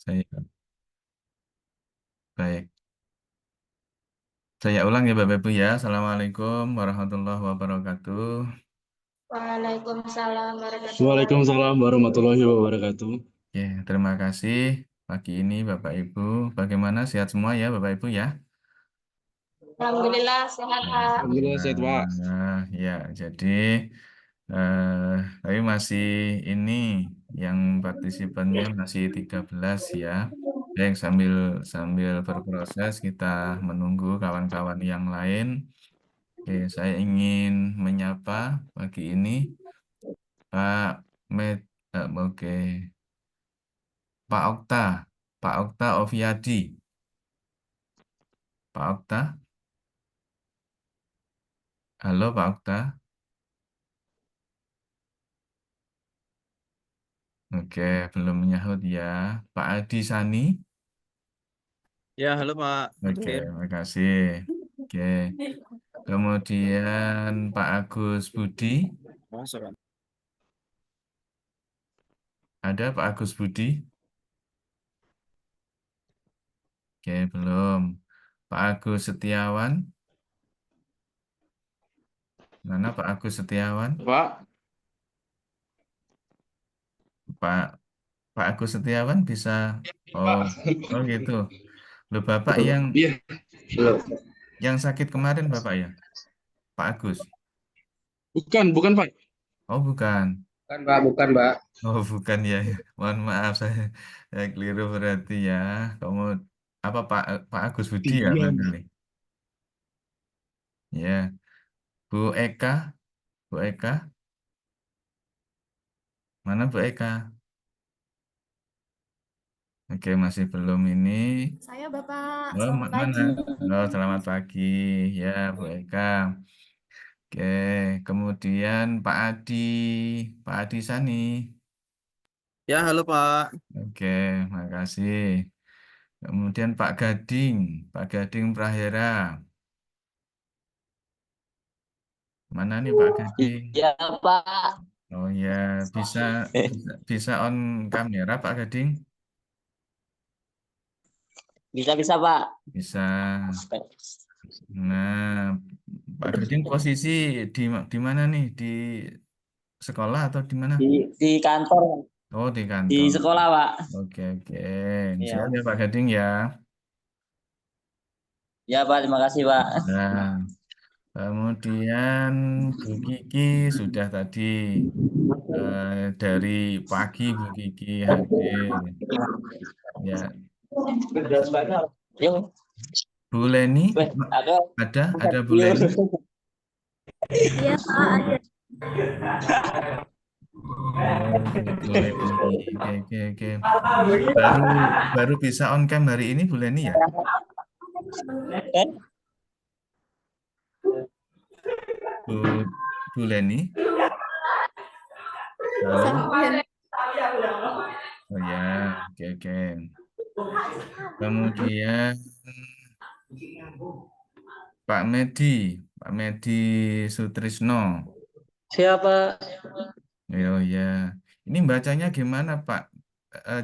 Saya baik. Saya ulang ya Bapak Ibu ya. Assalamualaikum warahmatullahi wabarakatuh. Waalaikumsalam warahmatullahi Waalaikumsalam wabarakatuh. warahmatullahi wabarakatuh. Oke, terima kasih pagi ini Bapak Ibu. Bagaimana sehat semua ya Bapak Ibu ya? Alhamdulillah sehat, Pak. Alhamdulillah sehat, Pak. Nah, ya, jadi tapi masih ini yang partisipannya masih 13 ya. Baik, sambil sambil berproses kita menunggu kawan-kawan yang lain. Oke, saya ingin menyapa pagi ini Pak oke, Pak Okta, Pak Okta Oviadi, Pak Okta, halo Pak Okta, oke, belum menyahut ya, Pak Adi Sani, Ya, halo Pak oke, Nurdin. makasih, oke, kemudian Pak Agus Budi, Masuk, Pak. ada Pak Agus Budi, oke, belum, Pak Agus Setiawan, mana Pak Agus Setiawan, Pak, Pak Pak Agus Setiawan bisa, oh, Pak. oh gitu, loh Bapak Iya, belum. yang sakit kemarin Bapak ya, Pak Agus. Bukan, Pak. Oh, bukan. Bukan, Mbak, bukan, Mbak. Oh, bukan ya. Mohon maaf saya keliru berarti ya. Kamu apa Pak Agus Budi ya Iya. barangkali. Ya, Bu Eka, Bu Eka, mana Bu Eka? Oke, masih belum ini. Saya Bapak, Oh, selamat mana? pagi. Oh, selamat pagi ya, Bu Eka. Oke, kemudian Pak Adi Sani. Ya, halo Pak. Oke, makasih. Kemudian Pak Gading Prahera. Mana nih Pak Gading? Iya, Pak. Oh ya, bisa bisa on kamera Pak Gading? Bisa-bisa, Pak. Bisa. Nah, Pak Gading posisi di mana nih? Di sekolah atau di mana? Di kantor, Oh, di di kantor. sekolah, Pak. Oke, oke. Siap Iya. ya Pak Gading ya. Ya, Pak. Terima kasih, Pak. Nah, kemudian Bu Kiki sudah tadi dari pagi Bu Kiki hadir. Ya, Yuk, Bu Leni aku ada Bu yuk. Leni. Iya, Pak. Oh, Bu Leni. Oke, oke, oke. Baru baru bisa on cam hari ini Bu Leni ya? Bu Bu Leni. Halo. Oh ya, oke, oke. Kemudian Pak Medi Sutrisno. Siapa? Oh ya, ini bacanya gimana Pak? Eh,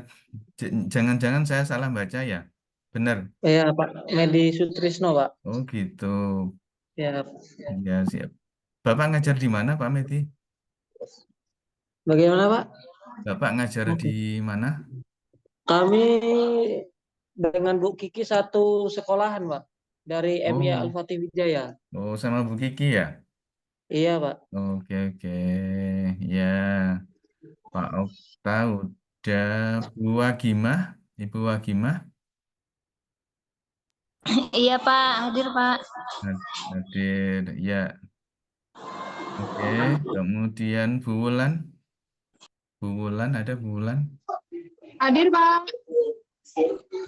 Jangan-jangan saya salah baca ya? Benar. Ya, Pak Medi Sutrisno, Pak. Oh gitu. Ya, Ya siap. Bapak ngajar di mana Pak Medi? bagaimana, Pak? Bapak ngajar di mana? Kami dengan Bu Kiki satu sekolahan, Pak. Dari MIA Oh, Al-Fatih Wijaya. oh sama Bu Kiki ya? Iya, Pak. Oke, oke. Ya, Pak Okta udah. Bu Wagimah, Ibu Wagimah Iya, Pak. Hadir, Pak. hadir. Ya, oke. Kemudian Bu Wulan, Bu Wulan ada Bu Wulan. Hadir, Pak.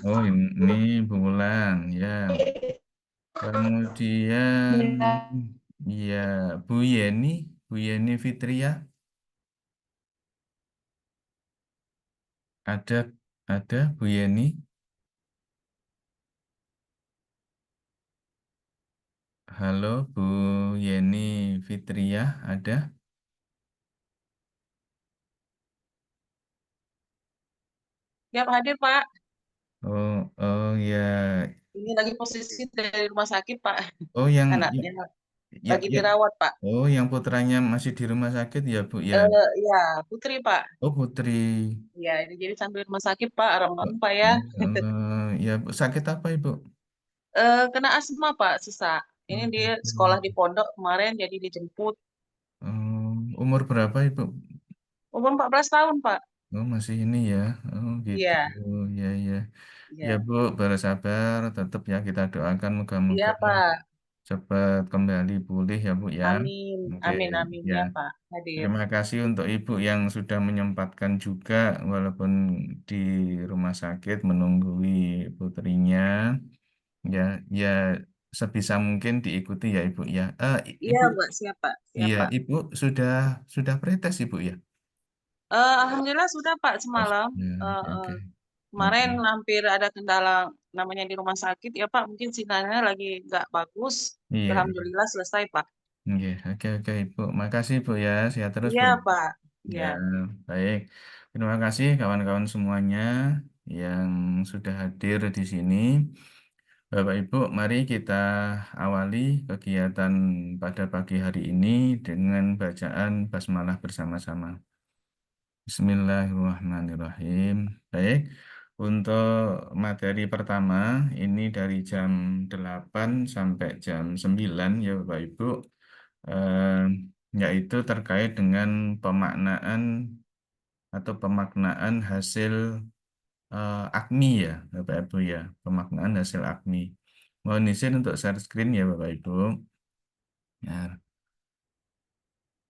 Oh, ini Bu Wulan. Ya, kemudian ya Bu Yeni Fitria ada Bu Yeni. Halo Bu Yeni Fitria ada? Siap hadir, Pak. Oh, oh ya. Ini lagi posisi dari rumah sakit, Pak. Oh, Anaknya ya, lagi ya. dirawat, Pak. Oh, yang putranya masih di rumah sakit ya, Bu ya. Ya, Putri, Pak. Oh, Putri. Ya, ini jadi sambil rumah sakit, Pak. Oh, Pak ya. ya, Bu. Sakit apa, Ibu? Kena asma, Pak, sesak. Ini Oh, dia gitu. sekolah di pondok kemarin, jadi dijemput. Umur berapa, Ibu? Umur 14 tahun, Pak. Oh, masih ini ya. Oh, gitu. Iya, Ya, ya. Ya, iya. Bu, bersabar. Tetap ya kita doakan Iya, moga-moga Pak. cepat kembali pulih ya, Bu ya. Amin. Oke, Amin, amin ya. ya, Pak. Hadir. Terima kasih untuk Ibu yang sudah menyempatkan juga walaupun di rumah sakit menunggui putrinya. Ya, ya sebisa mungkin diikuti ya Ibu ya. Iya, Ibu, Pak. Siapa? iya Siapa? Ibu sudah pretest Ibu ya. Alhamdulillah sudah, Pak, Oh, semalam. ya, Eh, oke, eh, oke. Oke. Kemarin hampir ada kendala namanya di rumah sakit ya Pak, mungkin sinyalnya lagi nggak bagus. Iya, Alhamdulillah selesai Pak. iya, oke, oke Ibu. Makasih Bu ya. Sehat terus Iya Bu. Pak. Ya, Ya, baik. Terima kasih kawan-kawan semuanya yang sudah hadir di sini. Bapak Ibu, mari kita awali kegiatan pada pagi hari ini dengan bacaan basmalah bersama-sama. Bismillahirrahmanirrahim. Baik, untuk materi pertama ini dari jam 8 sampai jam 9 ya Bapak Ibu, eh, yaitu terkait dengan pemaknaan atau pemaknaan hasil AKMI ya Bapak Ibu ya, pemaknaan hasil AKMI. Mohon izin untuk share screen ya Bapak Ibu. Ya,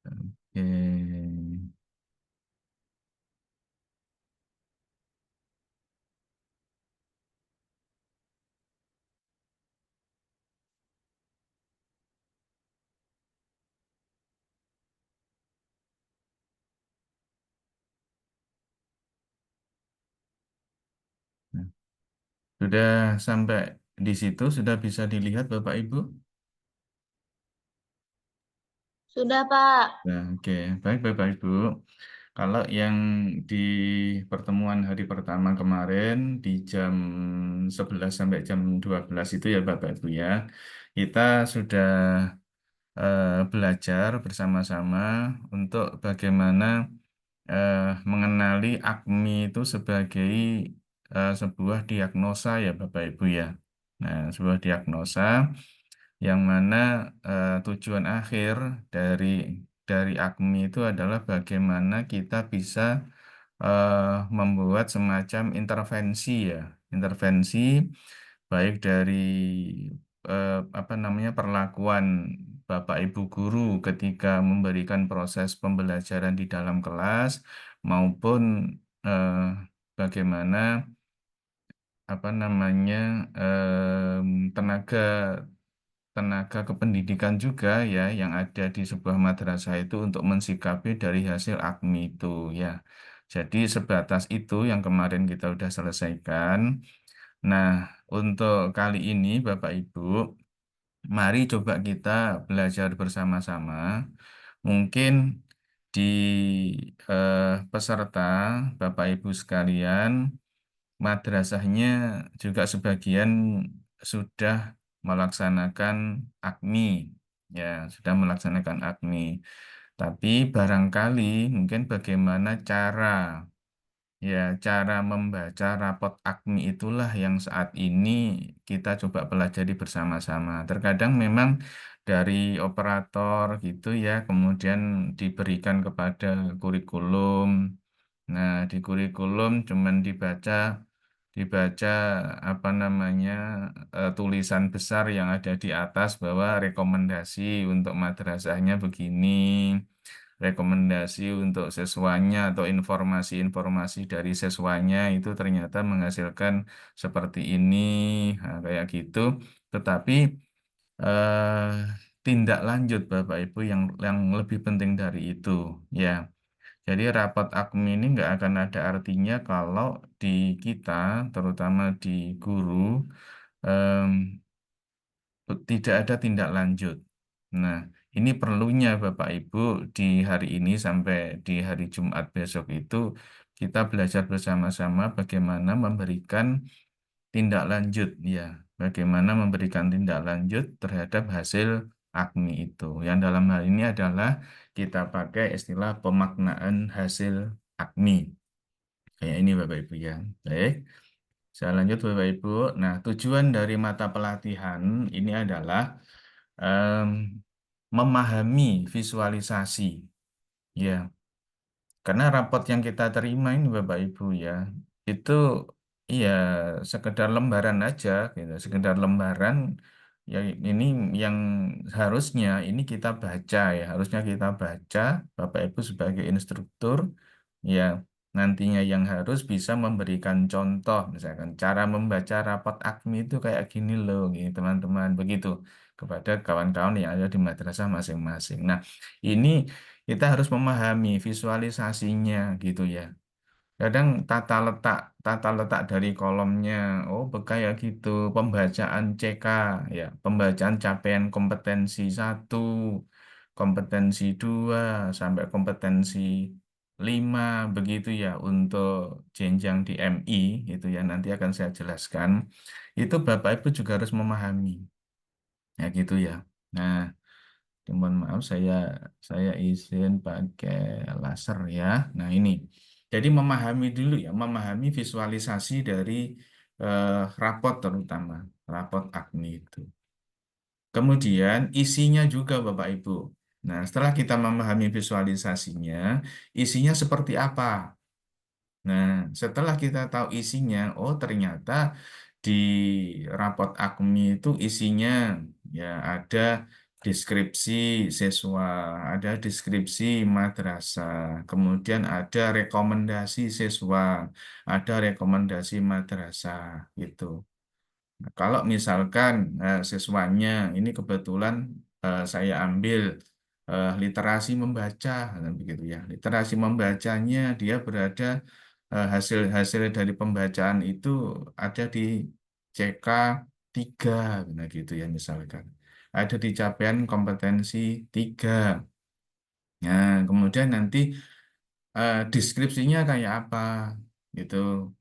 oke. Nah, sudah sampai di situ, sudah bisa dilihat Bapak Ibu? Sudah, Pak. Nah, oke. Baik Bapak Ibu. Kalau yang di pertemuan hari pertama kemarin di jam 11 sampai jam 12 itu ya Bapak Ibu ya, kita sudah belajar bersama-sama untuk bagaimana mengenali AKMI itu sebagai sebuah diagnosa ya Bapak Ibu ya. Nah, sebuah diagnosa yang mana tujuan akhir dari AKMI itu adalah bagaimana kita bisa membuat semacam intervensi ya, intervensi baik dari apa namanya perlakuan Bapak Ibu guru ketika memberikan proses pembelajaran di dalam kelas maupun eh, bagaimana apa namanya tenaga tenaga kependidikan juga ya yang ada di sebuah madrasah itu untuk mensikapi dari hasil AKMI itu ya. Jadi sebatas itu yang kemarin kita sudah selesaikan. Nah, untuk kali ini Bapak Ibu, mari coba kita belajar bersama-sama. Mungkin di peserta Bapak Ibu sekalian madrasahnya juga sebagian sudah melaksanakan AKMI, ya, sudah melaksanakan AKMI. Tapi barangkali mungkin bagaimana cara membaca rapot AKMI itulah yang saat ini kita coba pelajari bersama-sama. Terkadang memang dari operator gitu ya, kemudian diberikan kepada kurikulum. Nah, di kurikulum cuman dibaca apa namanya tulisan besar yang ada di atas bahwa rekomendasi untuk madrasahnya begini, rekomendasi untuk siswanya atau informasi-informasi dari siswanya itu ternyata menghasilkan seperti ini, nah, kayak gitu. Tetapi eh, tindak lanjut Bapak Ibu yang lebih penting dari itu, ya. Jadi rapat AKMI ini nggak akan ada artinya kalau di kita, terutama di guru, em, tidak ada tindak lanjut. Nah, ini perlunya Bapak Ibu di hari ini sampai di hari Jumat besok itu kita belajar bersama-sama bagaimana memberikan tindak lanjut ya, bagaimana memberikan tindak lanjut terhadap hasil AKMI itu. Yang dalam hal ini adalah kita pakai istilah pemaknaan hasil AKMI. Kayak ini Bapak Ibu ya. Baik. Saya lanjut Bapak Ibu. Nah, tujuan dari mata pelatihan ini adalah em, memahami visualisasi. Ya, karena rapot yang kita terima ini Bapak Ibu ya, itu iya sekedar lembaran aja gitu, sekedar lembaran ya ini yang harusnya ini kita baca ya, harusnya kita baca Bapak Ibu sebagai instruktur ya nantinya yang harus bisa memberikan contoh misalkan cara membaca rapot AKMI itu kayak gini loh gitu teman-teman begitu kepada kawan-kawan yang ada di madrasah masing-masing. Nah, ini kita harus memahami visualisasinya gitu ya. Kadang tata letak dari kolomnya, oh kayak gitu, pembacaan CK ya, pembacaan capaian kompetensi 1, kompetensi 2 sampai kompetensi 5 begitu ya untuk jenjang di MI itu ya nanti akan saya jelaskan. Itu Bapak Ibu juga harus memahami. Ya gitu ya. Nah, mohon maaf saya izin pakai laser ya. Nah, ini. Jadi memahami dulu ya, memahami visualisasi dari rapot terutama, rapot AKMI itu. Kemudian isinya juga Bapak Ibu. Nah, setelah kita memahami visualisasinya, isinya seperti apa? Nah, setelah kita tahu isinya, oh ternyata di rapot AKMI itu isinya ya ada deskripsi siswa, ada deskripsi madrasah, kemudian ada rekomendasi siswa, ada rekomendasi madrasah gitu. Nah, kalau misalkan siswanya ini kebetulan saya ambil literasi membaca, nah, begitu ya. Literasi membacanya dia berada hasil-hasil dari pembacaan itu ada di CK 3, nah gitu ya misalkan. Ada di capaian kompetensi 3. Nah, kemudian nanti deskripsinya kayak apa gitu.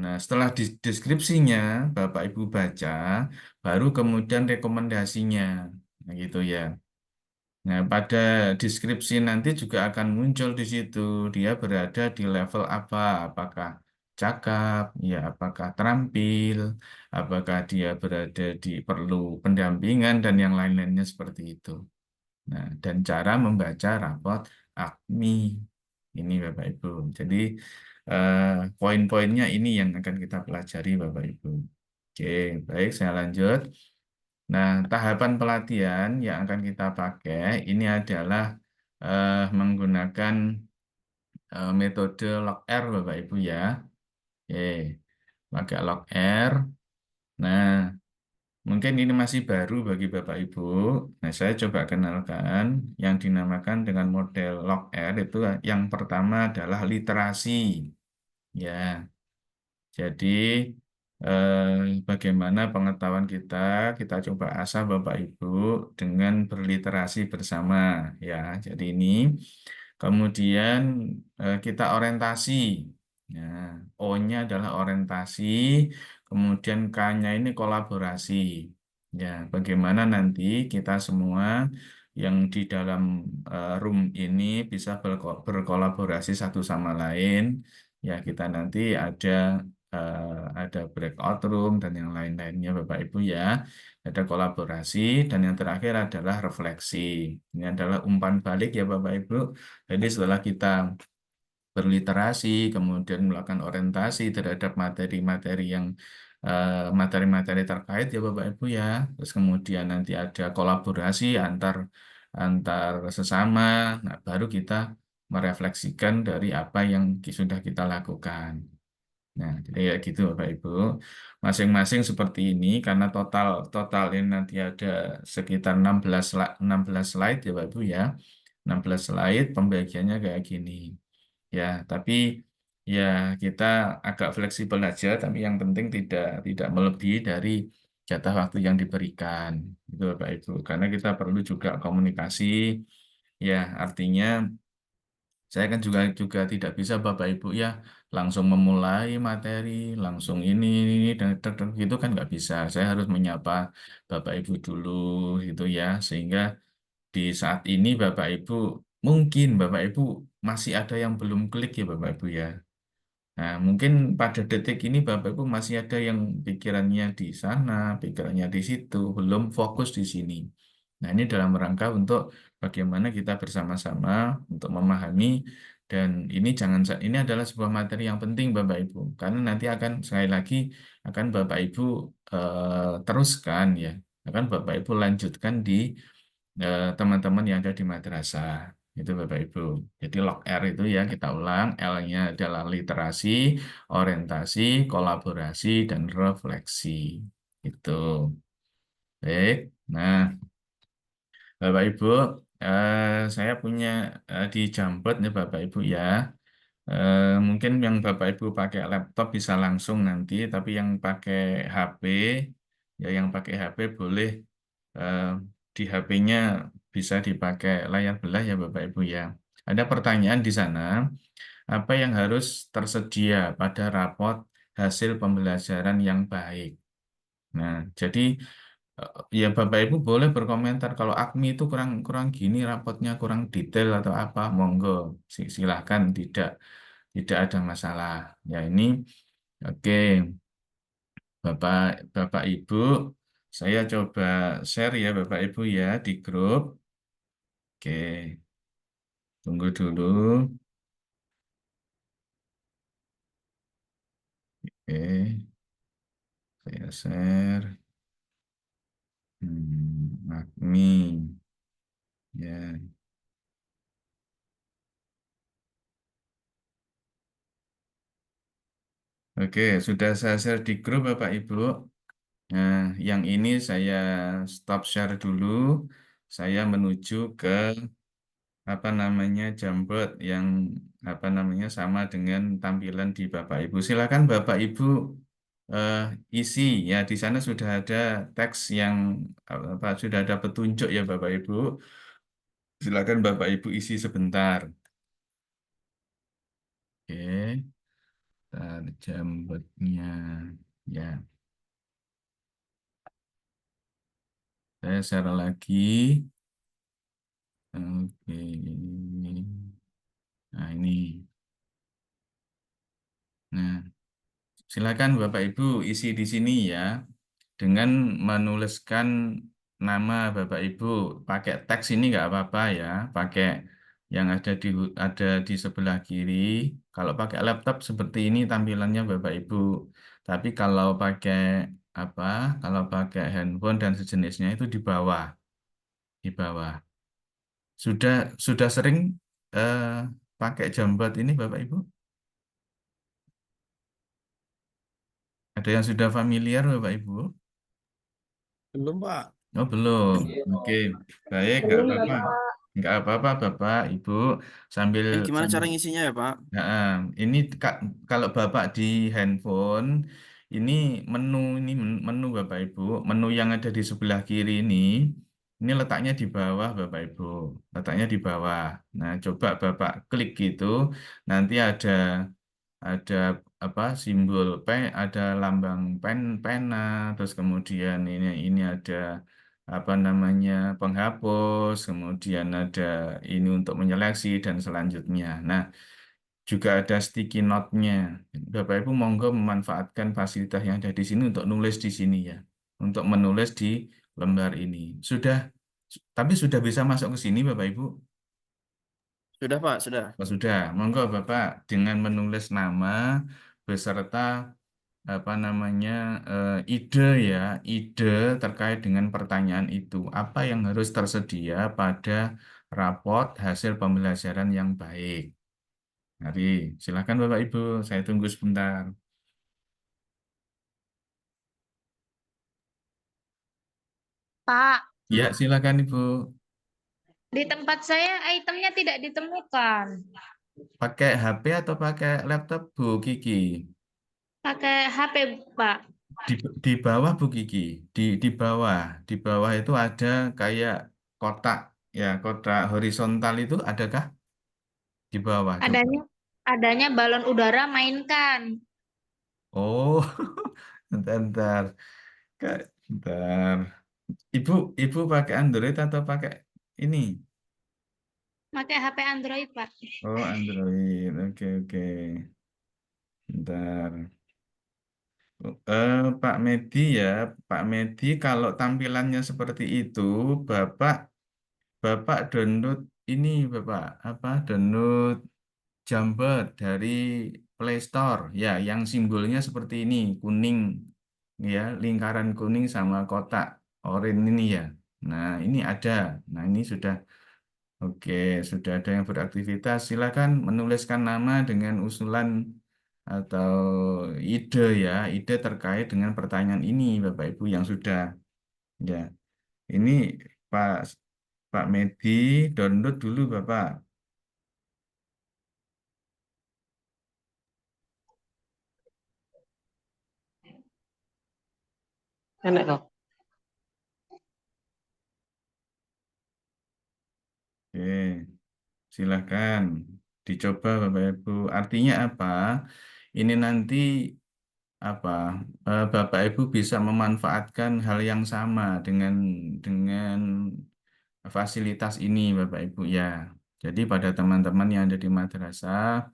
Nah, setelah deskripsinya Bapak Ibu baca, baru kemudian rekomendasinya. Nah, gitu ya. Nah, pada deskripsi nanti juga akan muncul di situ dia berada di level apa, apakah cakap, ya apakah terampil, apakah dia berada di perlu pendampingan dan yang lain-lainnya seperti itu. Nah, dan cara membaca rapot AKMI ini Bapak Ibu. Jadi poin-poinnya ini yang akan kita pelajari Bapak Ibu. Oke, baik saya lanjut. Nah, tahapan pelatihan yang akan kita pakai ini adalah menggunakan metode log R Bapak Ibu ya. Oke, pakai log R. Nah, mungkin ini masih baru bagi Bapak Ibu. Nah, saya coba kenalkan yang dinamakan dengan model log R itu yang pertama adalah literasi. Ya, jadi bagaimana pengetahuan kita coba asah Bapak Ibu dengan berliterasi bersama. Ya, jadi ini. Kemudian kita orientasi. Ya, O-nya adalah orientasi, kemudian K-nya ini kolaborasi. Ya, bagaimana nanti kita semua yang di dalam room ini bisa berkolaborasi satu sama lain. Ya, kita nanti ada breakout room dan yang lain-lainnya Bapak Ibu ya. Ada kolaborasi dan yang terakhir adalah refleksi. Ini adalah umpan balik ya Bapak Ibu. Jadi setelah kita berliterasi, kemudian melakukan orientasi terhadap materi-materi yang materi-materi terkait ya Bapak Ibu ya. Terus kemudian nanti ada kolaborasi antar antar sesama. Nah, baru kita merefleksikan dari apa yang sudah kita lakukan. Nah, jadi ya gitu Bapak Ibu. Masing-masing seperti ini karena total total ini nanti ada sekitar 16 slide ya Bapak Ibu ya. 16 slide pembagiannya kayak gini. Ya, tapi ya kita agak fleksibel aja, tapi yang penting tidak melebihi dari jatah waktu yang diberikan. Itu Bapak Ibu. Karena kita perlu juga komunikasi. Ya, artinya Saya kan juga tidak bisa Bapak Ibu ya langsung memulai materi, langsung ini dan gitu kan nggak bisa. Saya harus menyapa Bapak Ibu dulu gitu ya, sehingga di saat ini Bapak Ibu mungkin Bapak Ibu masih ada yang belum klik ya Bapak Ibu ya. Nah, mungkin pada detik ini Bapak Ibu masih ada yang pikirannya di sana, pikirannya di situ, belum fokus di sini. Nah, ini dalam rangka untuk bagaimana kita bersama-sama untuk memahami dan ini adalah sebuah materi yang penting Bapak Ibu, karena nanti akan sekali lagi akan Bapak Ibu teruskan ya, akan Bapak Ibu lanjutkan di teman-teman yang ada di madrasah. Itu Bapak Ibu. Jadi log R itu ya kita ulang, L-nya adalah literasi, orientasi, kolaborasi, dan refleksi. Itu. Baik. Nah, Bapak Ibu, saya punya di Jambot ya Bapak Ibu ya. Mungkin yang Bapak Ibu pakai laptop bisa langsung nanti, tapi yang pakai HP, ya yang pakai HP boleh eh, di HP-nya bisa dipakai layar belah ya Bapak Ibu ya. Ada pertanyaan di sana, apa yang harus tersedia pada raport hasil pembelajaran yang baik? Nah, jadi ya Bapak Ibu boleh berkomentar kalau AKMI itu kurang kurang gini raportnya kurang detail atau apa, monggo silahkan tidak ada masalah. Ya ini oke Bapak Bapak Ibu, saya coba share ya Bapak Ibu ya di grup. Oke, tunggu dulu. Oke, saya share. AKMI ya. Oke, sudah saya share di grup Bapak Ibu. Nah, yang ini saya stop share dulu. Saya menuju ke apa namanya Jambot yang apa namanya sama dengan tampilan di Bapak Ibu. Silakan Bapak Ibu eh, isi ya di sana sudah ada teks yang apa sudah ada petunjuk ya Bapak Ibu. Silakan Bapak Ibu isi sebentar. Oke, ntar Jambotnya ya. Saya share lagi. Oke. Nah, ini. Nah, silakan Bapak Ibu isi di sini ya. Dengan menuliskan nama Bapak Ibu pakai teks ini nggak apa-apa ya. Pakai yang ada di sebelah kiri. Kalau pakai laptop seperti ini tampilannya Bapak Ibu. Tapi kalau pakai apa? Kalau pakai handphone dan sejenisnya itu di bawah, di bawah. Sudah sering eh, pakai Jambat ini Bapak Ibu? Ada yang sudah familiar Bapak Ibu? Belum, Pak. Oh belum. Oke, baik, nggak Belum apa-apa. Bapak. Nggak apa-apa Bapak Ibu sambil Ini gimana cara sambil ngisinya ya, Pak? Nah, ini kalau Bapak di handphone ini menu Bapak Ibu, menu yang ada di sebelah kiri ini letaknya di bawah Bapak Ibu, letaknya di bawah. Nah, coba Bapak klik gitu, nanti ada apa simbol ada lambang pena, terus kemudian ini ada apa namanya penghapus, kemudian ada ini untuk menyeleksi dan selanjutnya. Nah, juga ada sticky note-nya. Bapak Ibu monggo memanfaatkan fasilitas yang ada di sini untuk nulis di sini ya, untuk menulis di lembar ini. Tapi sudah bisa masuk ke sini Bapak Ibu? Sudah, Pak, sudah. Oh, sudah, monggo Bapak dengan menulis nama beserta apa namanya ide ya, ide terkait dengan pertanyaan itu. Apa yang harus tersedia pada raport hasil pembelajaran yang baik? Mari, silakan Bapak Ibu, saya tunggu sebentar. Pak, Ya, silakan Ibu. di tempat saya itemnya tidak ditemukan. Pakai HP atau pakai laptop Bu Kiki? Pakai HP, Pak. Di bawah Bu Kiki, di bawah itu ada kayak kotak ya, kotak horizontal itu adakah? Di bawah coba. Adanya balon udara mainkan. Oh, bentar. Kak, bentar. Ibu, ibu pakai Android atau pakai ini? Pakai HP Android, Pak. Oh, Android. Oke, oke. Bentar. Pak Medi ya, Pak Medi kalau tampilannya seperti itu, Bapak Bapak download ini Bapak apa? Download Jamboard dari Play Store ya, yang simbolnya seperti ini, kuning ya, lingkaran kuning sama kotak oranye ini ya. Nah, ini ada. Nah, ini sudah oke, sudah ada yang beraktivitas. Silakan menuliskan nama dengan usulan atau ide ya, ide terkait dengan pertanyaan ini, Bapak Ibu yang sudah ya. Ini Pak Pak Medi download dulu Bapak. Enak kok. Oke, silahkan dicoba Bapak Ibu. Artinya apa? Ini nanti apa Bapak Ibu bisa memanfaatkan hal yang sama dengan fasilitas ini Bapak Ibu ya. Jadi pada teman-teman yang ada di madrasah,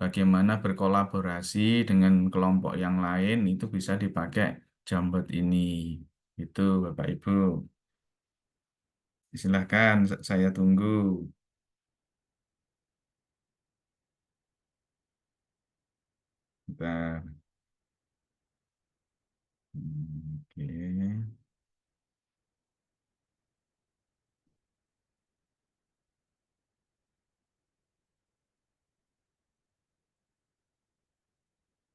bagaimana berkolaborasi dengan kelompok yang lain itu bisa dipakai Jamboard ini. Itu Bapak Ibu. Silahkan saya tunggu. Bentar. Oke.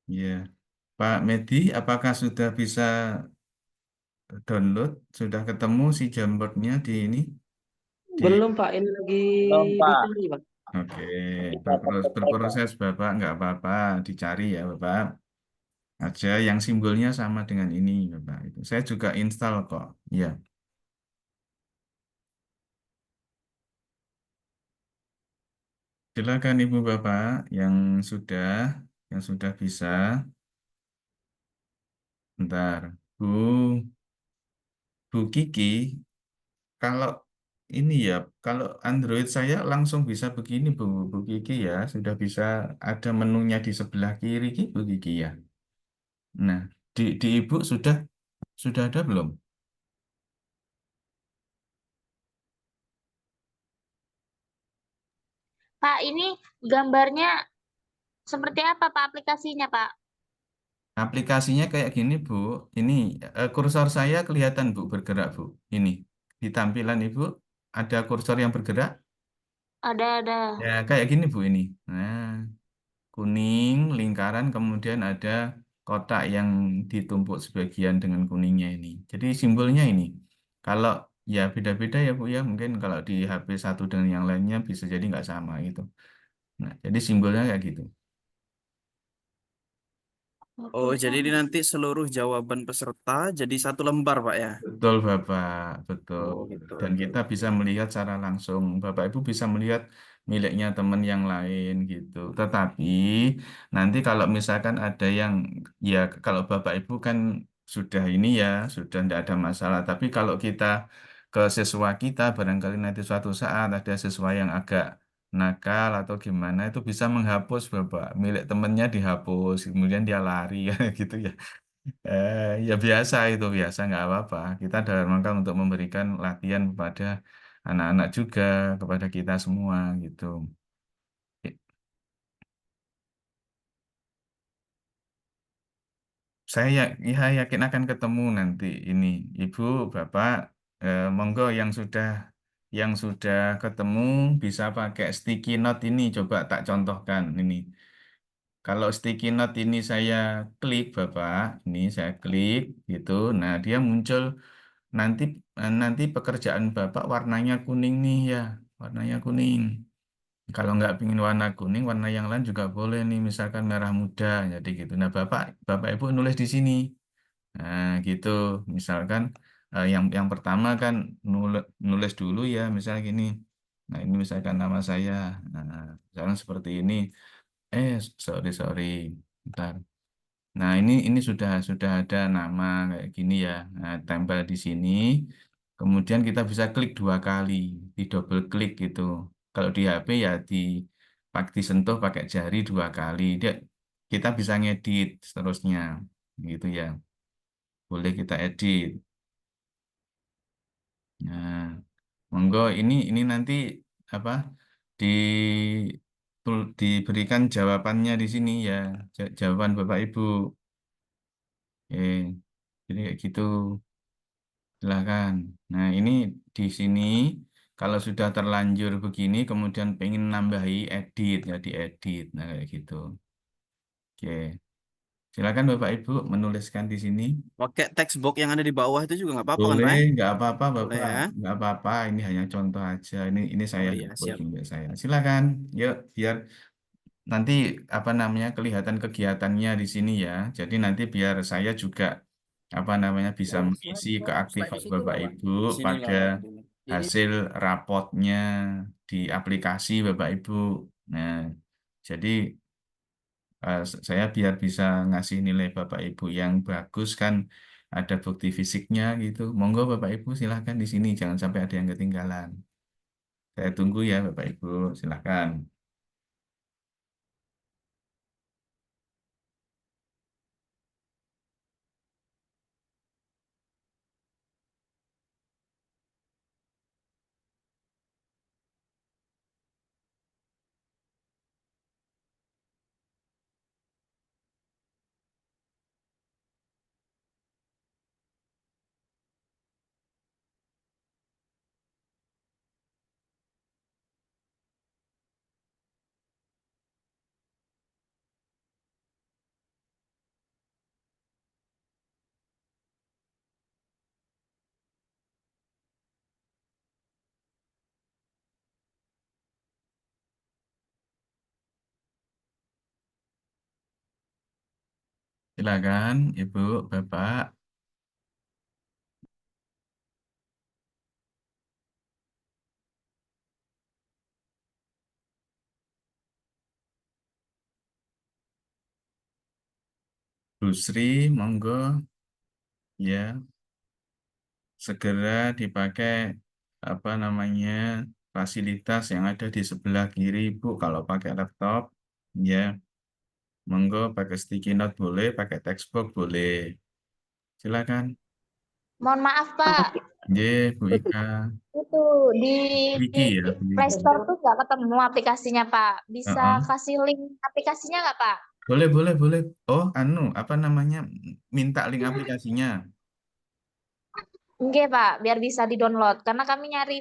Ya. Pak Medi, apakah sudah bisa download? Sudah ketemu si Jamboardnya di ini? Di Belum Pak, ini lagi Belum, Pak. dicari Pak. Oke, Nanti saya terselesaikan. berproses Bapak, nggak apa-apa, dicari ya Bapak. Aja yang simbolnya sama dengan ini Bapak. Itu saya juga install kok. Ya, silakan Ibu Bapak yang sudah bisa. Bentar, Bu Kiki, kalau ini ya, kalau Android saya langsung bisa begini Bu Kiki ya, sudah bisa ada menunya di sebelah kiri Bu Kiki ya. Nah, di Ibu sudah ada belum? Pak, ini gambarnya seperti apa, Pak, aplikasinya, Pak? Aplikasinya kayak gini Bu. Ini kursor saya kelihatan Bu bergerak Bu. Ini di tampilan Ibu ada kursor yang bergerak. Ada. Ya kayak gini Bu ini. Nah, kuning lingkaran kemudian ada kotak yang ditumpuk sebagian dengan kuningnya ini. Jadi simbolnya ini. Kalau ya beda-beda ya Bu ya. Mungkin kalau di HP satu dengan yang lainnya bisa jadi nggak sama gitu. Nah, jadi simbolnya kayak gitu. Oh, Oke, jadi Pak. ini nanti seluruh jawaban peserta jadi satu lembar, Pak ya? Betul Bapak, betul. Oh, gitu. Dan Oke, kita oke. bisa melihat secara langsung. Bapak Ibu bisa melihat miliknya teman yang lain gitu. Tetapi nanti kalau misalkan ada yang ya kalau Bapak Ibu kan sudah ini ya, sudah tidak ada masalah. Tapi kalau kita ke siswa kita barangkali nanti suatu saat ada siswa yang agak nakal atau gimana itu bisa menghapus Bapak. Milik temannya dihapus, kemudian dia lari gitu ya. Ya biasa itu biasa nggak apa-apa. Kita dalam rangka untuk memberikan latihan kepada anak-anak juga kepada kita semua gitu. Ya yakin akan ketemu nanti ini Ibu, Bapak, monggo yang sudah ketemu bisa pakai sticky note ini coba tak contohkan ini. Kalau sticky note ini saya klik Bapak, ini saya klik gitu. Nah, dia muncul nanti nanti pekerjaan Bapak warnanya kuning nih ya, warnanya kuning. Kalau nggak pingin warna kuning, warna yang lain juga boleh nih, misalkan merah muda, jadi gitu. Nah, Bapak Ibu nulis di sini. Nah, gitu. Misalkan yang pertama kan nulis dulu ya, misalnya gini. Nah, ini misalkan nama saya. Nah, misalkan seperti ini. Sorry. Bentar. Nah, ini sudah ada nama kayak gini ya. Nah, tempel di sini. Kemudian kita bisa klik 2 kali, di double klik gitu. Kalau di HP ya disentuh pakai jari 2 kali. Kita bisa ngedit seterusnya, gitu ya. Boleh kita edit. Nah, monggo ini nanti apa di diberikan jawabannya di sini ya, jawaban Bapak Ibu. Jadi kayak gitu. Silakan. Nah, ini di sini kalau sudah terlanjur begini, kemudian pengen nambahi edit, ya diedit. Nah, kayak gitu. Oke. Silakan Bapak Ibu menuliskan di sini. Pakai text box yang ada di bawah itu juga nggak apa-apa kan, Boleh, Pak? nggak apa-apa Boleh Bapak, ya. nggak apa-apa. Ini hanya contoh aja. Ini Oh saya iya, siap. working back saya. Silakan. Yuk, biar nanti apa namanya kelihatan kegiatannya di sini ya. Jadi nanti biar saya juga apa namanya bisa mengisi keaktifan Bapak Ibu Sinilah pada Pak. Ini hasil rapotnya di aplikasi Bapak Ibu. Nah, jadi saya biar bisa ngasih nilai Bapak Ibu yang bagus kan ada bukti fisiknya gitu. Monggo Bapak Ibu silahkan di sini jangan sampai ada yang ketinggalan. Saya tunggu ya Bapak Ibu, silahkan. Silakan Ibu, Bapak. Bu Sri, monggo ya segera dipakai apa namanya fasilitas yang ada di sebelah kiri Bu kalau pakai laptop ya monggo pakai sticky note boleh pakai textbook boleh silakan Mohon maaf, Pak. Bu Ika Itu di Wiki ya Bu Play Wiki. Store tuh nggak ketemu aplikasinya, Pak. Bisa Heeh. kasih link aplikasinya nggak, Pak? Boleh oh apa namanya minta link aplikasinya. Enggak, Pak. Biar bisa di-download. Karena kami nyari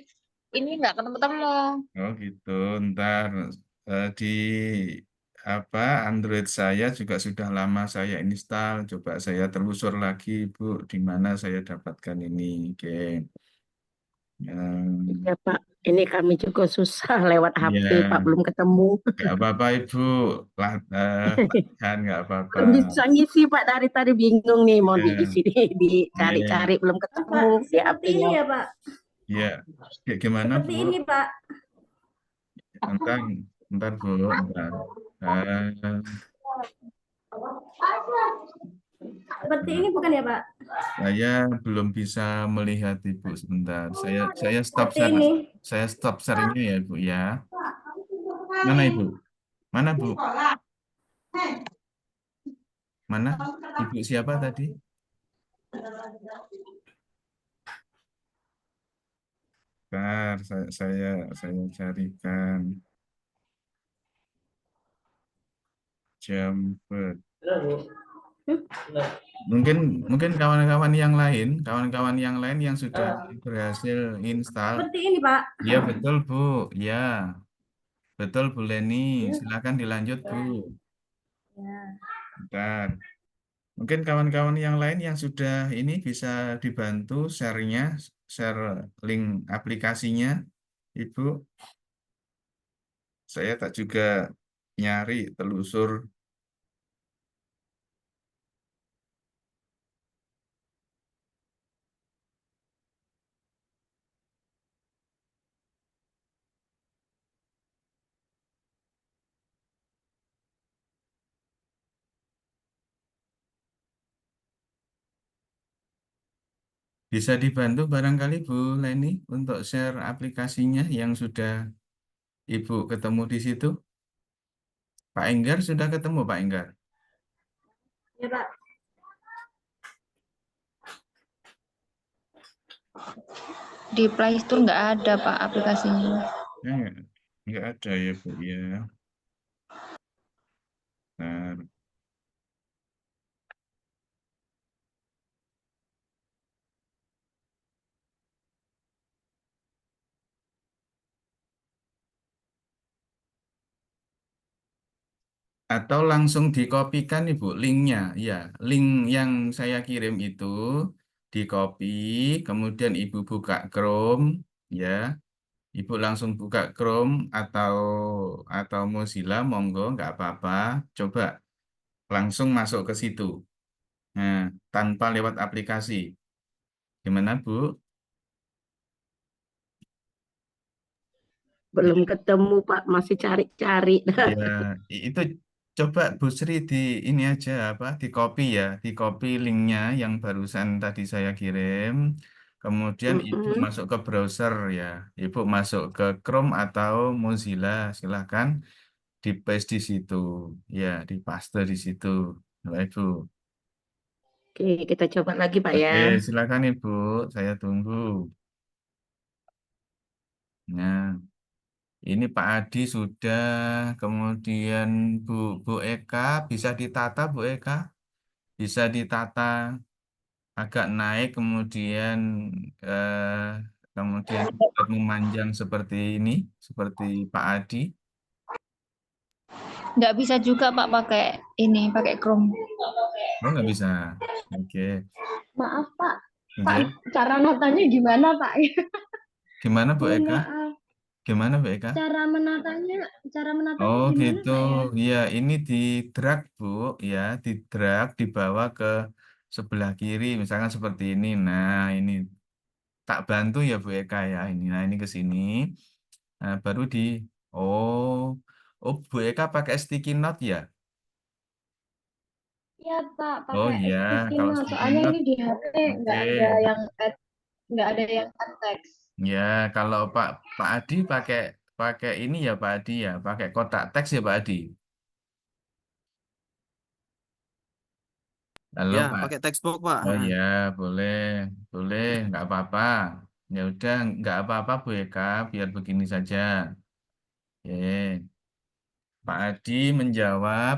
ini nggak ketemu-temu. Oh gitu, ntar di apa Android saya juga sudah lama saya install. Coba saya telusur lagi, Bu, di mana saya dapatkan ini. Oke, Ya Pak, ini kami juga susah lewat HP Pak, ya, belum ketemu. nggak apa-apa Ibu, lah, latihan nggak apa-apa. Belum bisa ngisi Pak, dari tadi bingung nih mau Ya, diisi ya, dicari-cari belum ketemu di HP-nya. Ya Pak, ya. Kayak gimana seperti Bu? ini Pak. Ntar, ntar Bu, ntar. Eh, Seperti ini bukan ya Pak? Saya belum bisa melihat Ibu sebentar. Saya stop Seperti share. ini. Saya stop sharingnya ya Bu ya. Mana Ibu? Mana Bu? Mana? Ibu siapa tadi? Bentar, saya carikan jemput. Mungkin mungkin kawan-kawan yang lain yang sudah berhasil install. Seperti ini Pak. Iya betul Bu, ya betul Bu Leni. Silakan dilanjut Bu. Bentar. Mungkin kawan-kawan yang lain yang sudah ini bisa dibantu share-nya, share link aplikasinya, Ibu. Saya tak juga nyari, telusur. Bisa dibantu barangkali Bu Leni untuk share aplikasinya yang sudah Ibu ketemu di situ. Pak Enggar sudah ketemu Pak Enggar. Ya, Pak. Di Play Store nggak ada Pak aplikasinya. Enggak ada ya Bu ya. Nah, atau langsung dikopikan Ibu linknya. Ya, link yang saya kirim itu dikopi, kemudian Ibu buka Chrome, ya. Ibu langsung buka Chrome atau Mozilla, monggo, nggak apa-apa. Coba langsung masuk ke situ. Nah, tanpa lewat aplikasi. Gimana, Bu? Belum ketemu Pak, masih cari-cari. Ya, itu coba Bu Sri di ini aja apa di copy ya, di copy linknya yang barusan tadi saya kirim. Kemudian Ibu Mm-mm. masuk ke browser ya, Ibu masuk ke Chrome atau Mozilla, silahkan di paste di situ, ya, di paste di situ, Bapak Ibu. Oke, kita coba lagi Pak ya. Oke, silakan Ibu, saya tunggu. Nah, ini Pak Adi sudah, kemudian Bu Bu Eka bisa ditata Bu Eka. Bisa ditata agak naik eh, kemudian memanjang seperti ini, seperti Pak Adi. Nggak bisa juga Pak pakai ini, pakai Chrome. Oh, nggak bisa. Oke. Maaf, Pak. Pak, Oke. cara natanya gimana, Pak? Gimana Bu Mohon Eka? maaf. Gimana Bu Eka? Cara menatanya Oh gimana, gitu. Pak ya? Ya, ini di drag Bu, ya, di drag dibawa ke sebelah kiri, misalkan seperti ini. Nah, ini tak bantu ya Bu Eka ya. Ini, nah ini ke sini. Nah, baru di, oh, oh Bu Eka pakai sticky note ya? Iya, Pak, Oh pakai iya, sticky kalau note. sticky Soalnya note, ini di HP oke. nggak ada yang add text. Ya, kalau Pak Adi pakai pakai ini ya Pak Adi ya, pakai kotak teks ya Pak Adi. Halo Ya, Pak. pakai textbox Pak. Oh iya, boleh, boleh, nggak apa-apa. Ya udah, nggak apa-apa Bu Eka, biar begini saja. Oke. Pak Adi menjawab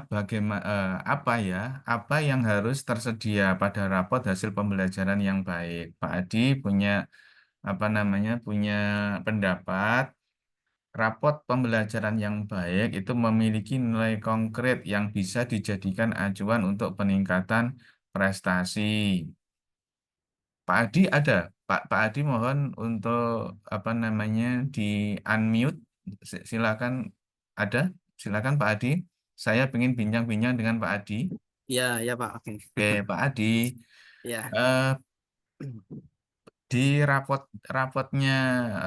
apa ya, apa yang harus tersedia pada rapot hasil pembelajaran yang baik. Pak Adi punya apa namanya, punya pendapat rapot pembelajaran yang baik itu memiliki nilai konkret yang bisa dijadikan acuan untuk peningkatan prestasi. Pak Adi ada. Pak Adi mohon untuk apa namanya di unmute. Silakan ada. Silakan Pak Adi. Saya ingin bincang-bincang dengan Pak Adi. Ya, ya Pak. Oke. Oke, Pak Adi. Ya. Eh, di rapotnya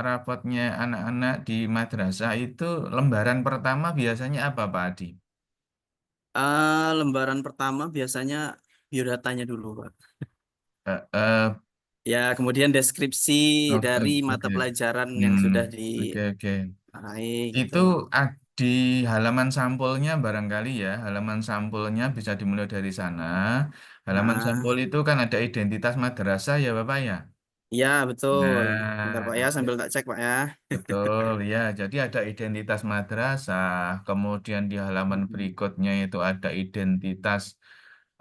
rapotnya anak-anak di madrasah itu lembaran pertama biasanya apa Pak Adi? Lembaran pertama biasanya biodatanya dulu Pak. Eh, eh, Ya, kemudian deskripsi oke, dari mata oke. pelajaran yang Hmm, sudah oke, oke. diarahi gitu. Itu di halaman sampulnya barangkali ya, halaman sampulnya bisa dimulai dari sana. Halaman Ah, sampul itu kan ada identitas madrasah ya Bapak ya. ya betul. Bentar Nah, Pak ya, sambil tak cek Pak ya. betul ya. Jadi ada identitas madrasah, kemudian di halaman berikutnya itu ada identitas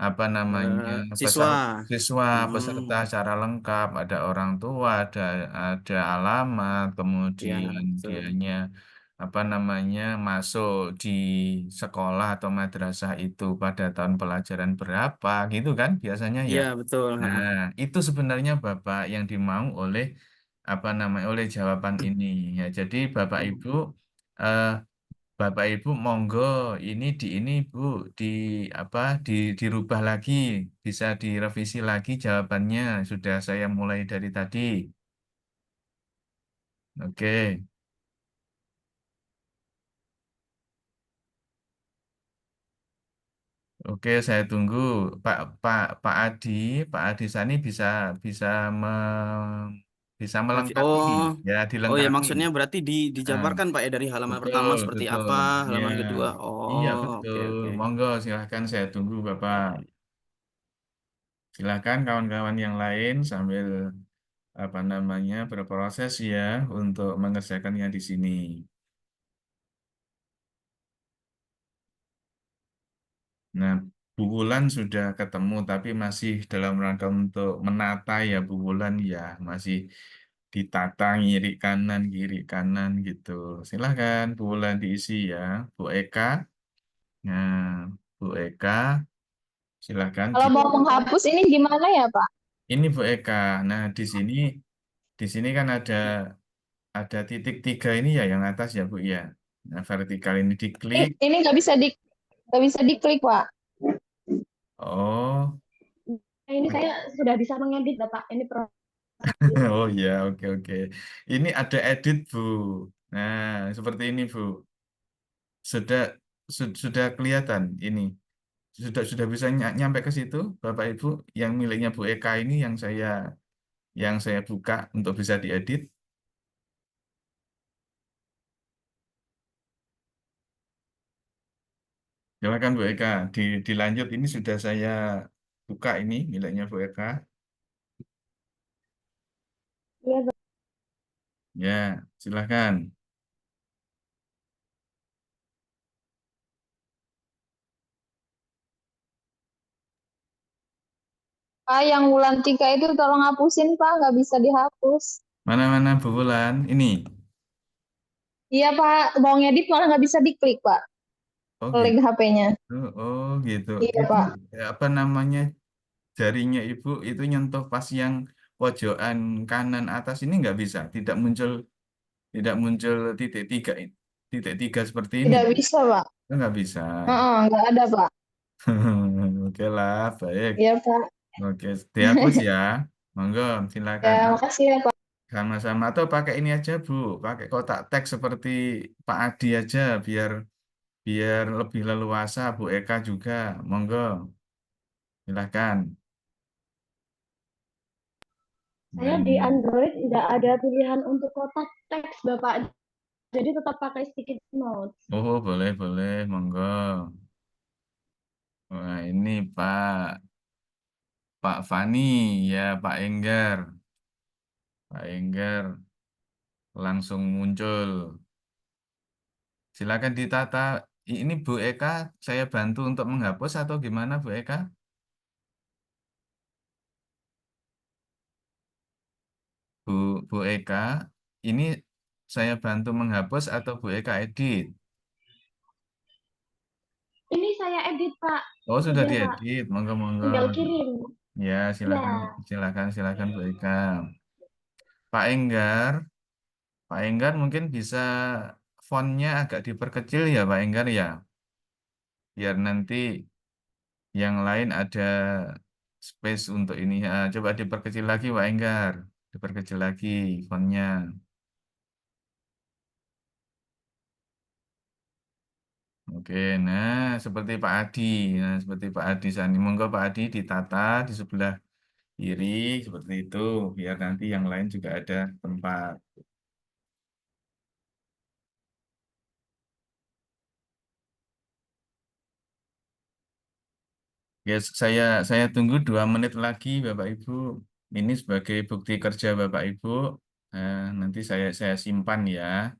apa namanya Siswa. siswa peserta Hmm, secara lengkap, ada orang tua, ada alamat, ya kemudian betul. dianya apa namanya masuk di sekolah atau madrasah itu pada tahun pelajaran berapa gitu kan biasanya ya. Iya betul. Nah, itu sebenarnya Bapak yang dimau oleh apa namanya oleh jawaban ini ya. Jadi eh, Bapak Ibu monggo ini Bu di apa dirubah lagi, bisa direvisi lagi jawabannya. Sudah saya mulai dari tadi. Oke. Oke, saya tunggu Pak Pak Pak Adi, Pak Adi Sani bisa bisa me, bisa melengkapi Oh, ya, oh ya dilengkapi. maksudnya berarti Nah, dijabarkan Pak ya dari halaman pertama betul, seperti betul. apa, Ya, halaman kedua. iya Oh, oke betul. oke. Monggo, silahkan saya tunggu Bapak. Silahkan kawan-kawan yang lain sambil apa namanya berproses ya untuk mengerjakannya di sini. Nah, Bu Wulan sudah ketemu tapi masih dalam rangka untuk menata ya Bu Wulan ya, masih ditata kiri kanan gitu. Silahkan Bu Wulan diisi ya, Bu Eka. Nah, Bu Eka, silahkan Kalau mau menghapus ini gimana ya, Pak? ini Bu Eka. Nah, di sini kan ada titik tiga ini ya yang atas ya Bu ya. Nah, vertikal ini diklik. Ini nggak bisa diklik, Pak. Oh, Nah, ini saya sudah bisa mengedit, Bapak. Ini proses. oh ya, oke oke. Ini ada edit Bu. Nah, seperti ini Bu. Sudah sudah kelihatan ini. Sudah bisa nyampe ke situ Bapak Ibu yang miliknya Bu Eka ini yang saya buka untuk bisa diedit. Silakan Bu Eka, dilanjut ini sudah saya buka ini miliknya Bu Eka. Iya, Pak. Ya, silakan. Pak, yang bulan 3 itu tolong hapusin, Pak. Nggak bisa dihapus. Mana-mana Bu Wulan? Ini. Iya, Pak. Mau ngedit malah nggak bisa diklik, Pak. Oh Klik gitu. HP-nya. Oh gitu. Iya, Itu Pak. apa namanya jarinya Ibu itu nyentuh pas yang pojokan kanan atas ini nggak bisa. Tidak muncul titik tiga ini. Titik tiga seperti ini. Tidak bisa, Pak. Itu nggak bisa. Heeh, nggak ada, Pak. Oke lah, baik. Iya, Pak. Oke, dihapus ya. Monggo, silakan. Ya, makasih ya, Pak. Sama-sama atau pakai ini aja Bu, pakai kotak teks seperti Pak Adi aja biar biar lebih leluasa. Bu Eka juga, monggo, silakan. Saya di Nah, Android nggak ada pilihan untuk kotak teks, Bapak. Jadi tetap pakai sticky notes. oh boleh boleh, monggo. Wah ini Pak Fani ya Pak Enggar, Pak Enggar langsung muncul. Silakan ditata. Ini Bu Eka, saya bantu untuk menghapus atau gimana Bu Eka? Bu Bu Eka, ini saya bantu menghapus atau Bu Eka edit? Ini saya edit, Pak. Oh sudah Udah, Pak. diedit, monggo monggo. Tinggal kirim. Ya Ya, silakan silakan silakan Bu Eka. Pak Enggar, Pak Enggar mungkin bisa fontnya agak diperkecil ya Pak Enggar ya, biar nanti yang lain ada space untuk ini. Coba diperkecil lagi Pak Enggar, diperkecil lagi fontnya. Oke, nah seperti Pak Adi, nah seperti Pak Adi Sani, monggo Pak Adi ditata di sebelah kiri seperti itu, biar nanti yang lain juga ada tempat. Ya, saya tunggu 2 menit lagi Bapak Ibu. Ini sebagai bukti kerja Bapak Ibu. Nanti saya simpan ya.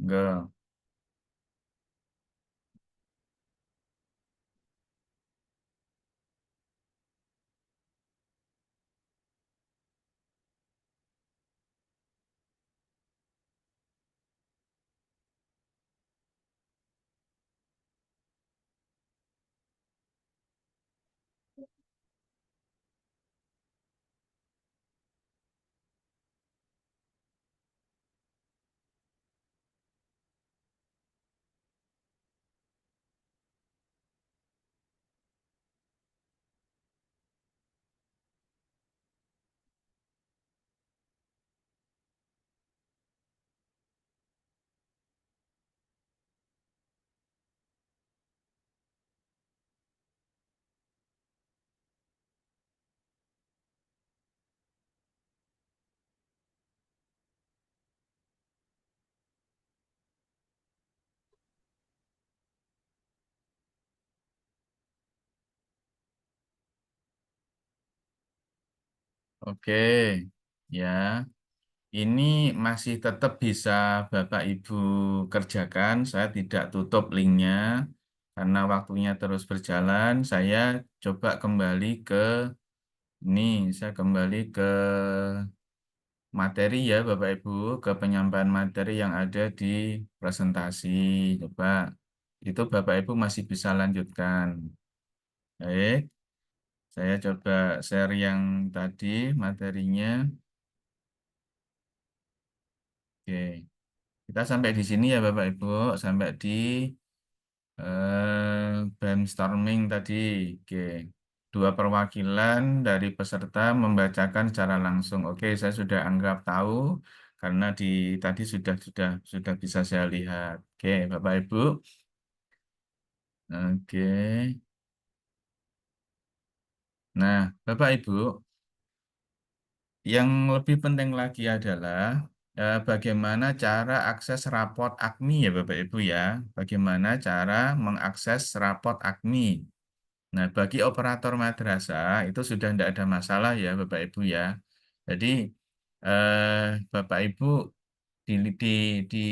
Enggak. Oke, ya. Ini masih tetap bisa Bapak Ibu kerjakan. Saya tidak tutup linknya karena waktunya terus berjalan. Saya coba kembali ke ini. Saya kembali ke materi ya Bapak Ibu, ke penyampaian materi yang ada di presentasi. Coba itu Bapak Ibu masih bisa lanjutkan. Baik, saya coba share yang tadi materinya. Oke. Kita sampai di sini ya Bapak Ibu, sampai di brainstorming tadi. Oke. Dua perwakilan dari peserta membacakan secara langsung. Oke, saya sudah anggap tahu karena di tadi sudah bisa saya lihat. Oke, Bapak Ibu. Oke. Nah, Bapak Ibu, yang lebih penting lagi adalah bagaimana cara akses raport AKMI ya Bapak Ibu ya. Bagaimana cara mengakses raport AKMI. Nah, bagi operator madrasah itu sudah tidak ada masalah ya Bapak Ibu ya. Jadi Bapak Ibu di, di, di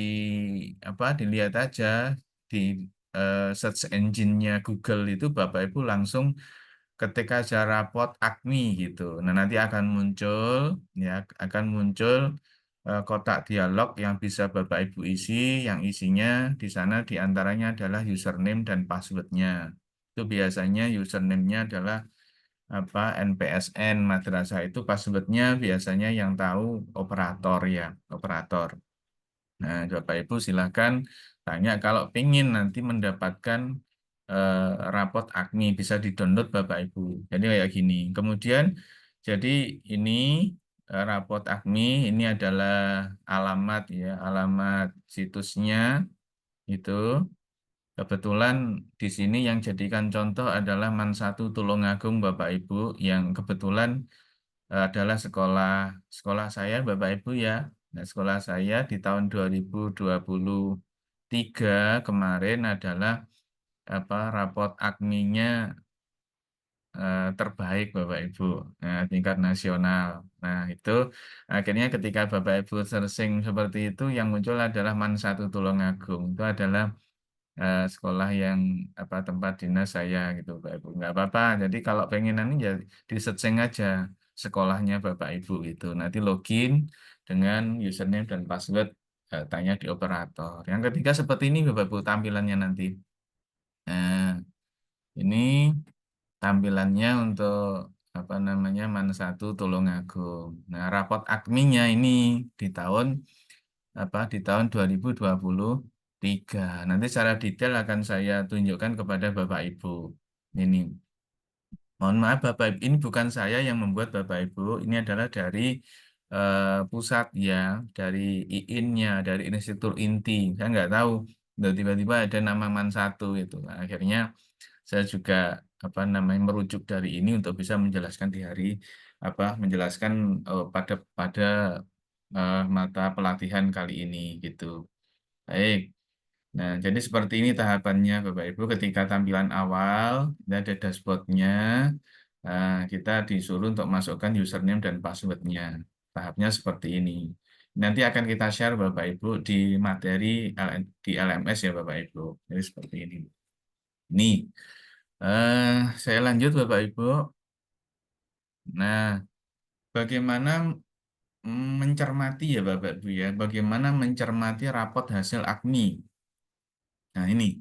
dilihat aja di search engine-nya Google itu Bapak Ibu langsung ketika aja rapot AKMI gitu. Nah, nanti akan muncul kotak dialog yang bisa Bapak Ibu isi, yang isinya di sana diantaranya adalah username dan passwordnya. Itu biasanya username-nya adalah NPSN madrasah itu, passwordnya biasanya yang tahu operator ya, operator. Nah, Bapak Ibu silakan tanya kalau ingin nanti mendapatkan rapot AKMI bisa di-download Bapak Ibu. Jadi kayak gini. Kemudian jadi ini rapot AKMI ini adalah alamat ya, alamat situsnya itu. Kebetulan di sini yang jadikan contoh adalah Man 1 Tulungagung Bapak Ibu yang kebetulan adalah sekolah saya Bapak Ibu ya. Nah, sekolah saya di tahun 2023 kemarin adalah raport AKMI-nya terbaik Bapak Ibu tingkat nasional. Nah, itu akhirnya ketika Bapak Ibu searching seperti itu yang muncul adalah Man 1 Tulungagung. Itu adalah sekolah yang tempat dinas saya gitu Bapak Ibu. Nggak apa-apa. Jadi kalau pengenan ya di searching aja sekolahnya Bapak Ibu gitu. Nanti login dengan username dan password tanya di operator. Yang ketiga seperti ini Bapak Ibu tampilannya nanti. Nah, ini tampilannya untuk Man 1 Tulungagung. Nah, rapot AKMI-nya ini di tahun di tahun 2023. Nanti secara detail akan saya tunjukkan kepada Bapak Ibu. Ini. Mohon maaf Bapak Ibu, ini bukan saya yang membuat Bapak Ibu, ini adalah dari pusat ya, dari IIN-nya, dari Institut Inti. Saya nggak tahu, tiba-tiba ada nama Man 1 itu. Nah, akhirnya saya juga merujuk dari ini untuk bisa menjelaskan di hari menjelaskan pada mata pelatihan kali ini gitu. Baik. Nah, jadi seperti ini tahapannya Bapak Ibu. Ketika tampilan awal, ini ada dashboardnya. Kita disuruh untuk masukkan username dan passwordnya. Tahapnya seperti ini. Nanti akan kita share Bapak Ibu di materi di LMS ya Bapak Ibu. Jadi seperti ini. Ini. Saya lanjut Bapak Ibu. Nah, bagaimana mencermati ya Bapak Ibu ya, bagaimana mencermati rapot hasil AKMI. Nah ini,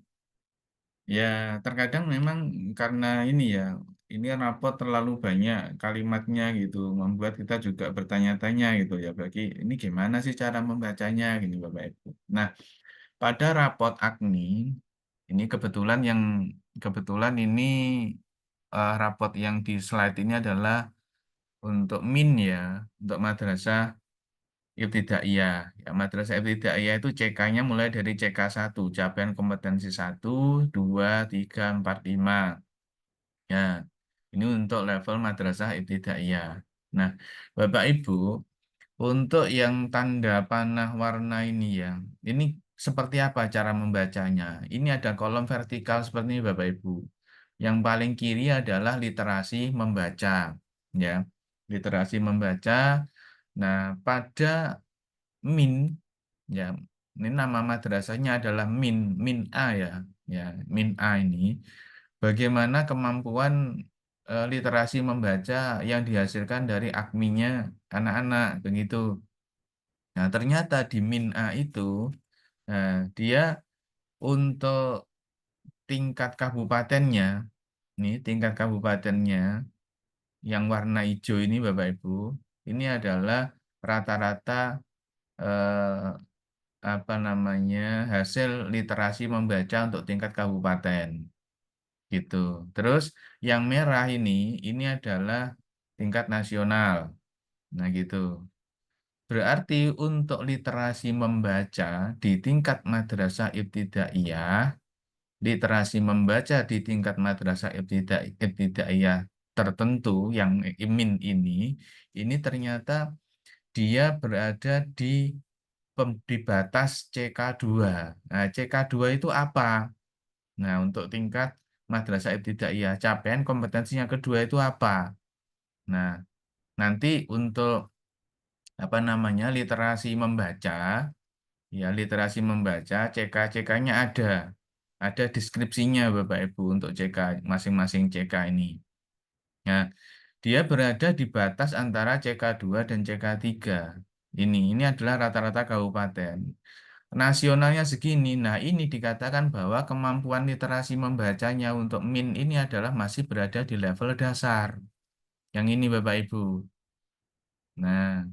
ya terkadang memang karena ini ya, ini rapot terlalu banyak kalimatnya gitu, membuat kita juga bertanya-tanya gitu ya, bagi ini gimana sih cara membacanya gini Bapak Ibu. Nah, pada rapot AKMI, ini kebetulan ini rapot yang di slide ini adalah untuk MIN ya, untuk madrasah Ibtidaiyah. Ya, madrasah Ibtidaiyah itu CK-nya mulai dari CK1, capaian kompetensi 1, 2, 3, 4, 5. Ya, ini untuk level madrasah Ibtidaiyah. Nah, Bapak Ibu, untuk yang tanda panah warna ini ya, ini seperti apa cara membacanya? Ini ada kolom vertikal seperti ini Bapak Ibu. Yang paling kiri adalah literasi membaca. Ya. literasi membaca. Nah, pada MIN, ya, ini nama madrasahnya adalah MIN A ya, ya, MIN A ini. Bagaimana kemampuan literasi membaca yang dihasilkan dari AKMI-nya anak-anak, begitu. Nah, ternyata di MIN A itu, dia untuk tingkat kabupatennya, nih tingkat kabupatennya yang warna hijau ini Bapak Ibu, ini adalah rata-rata eh, apa namanya hasil literasi membaca untuk tingkat kabupaten gitu. Terus yang merah ini adalah tingkat nasional. Nah gitu. Berarti untuk literasi membaca di tingkat madrasah ibtidaiyah, literasi membaca di tingkat madrasah ibtidaiyah tertentu yang IMIN ini ternyata dia berada di batas CK2. Nah, CK2 itu apa? Nah, untuk tingkat madrasah ibtidaiyah, capaian kompetensinya kedua itu apa? Nah, nanti untuk apa namanya literasi membaca, ya literasi membaca CK-CK-nya ada deskripsinya Bapak Ibu untuk CK masing-masing CK ini. Nah, dia berada di batas antara CK2 dan CK3. Ini adalah rata-rata kabupaten. Nasionalnya segini. Nah, ini dikatakan bahwa kemampuan literasi membacanya untuk MIN ini adalah masih berada di level dasar. Yang ini Bapak Ibu. Nah,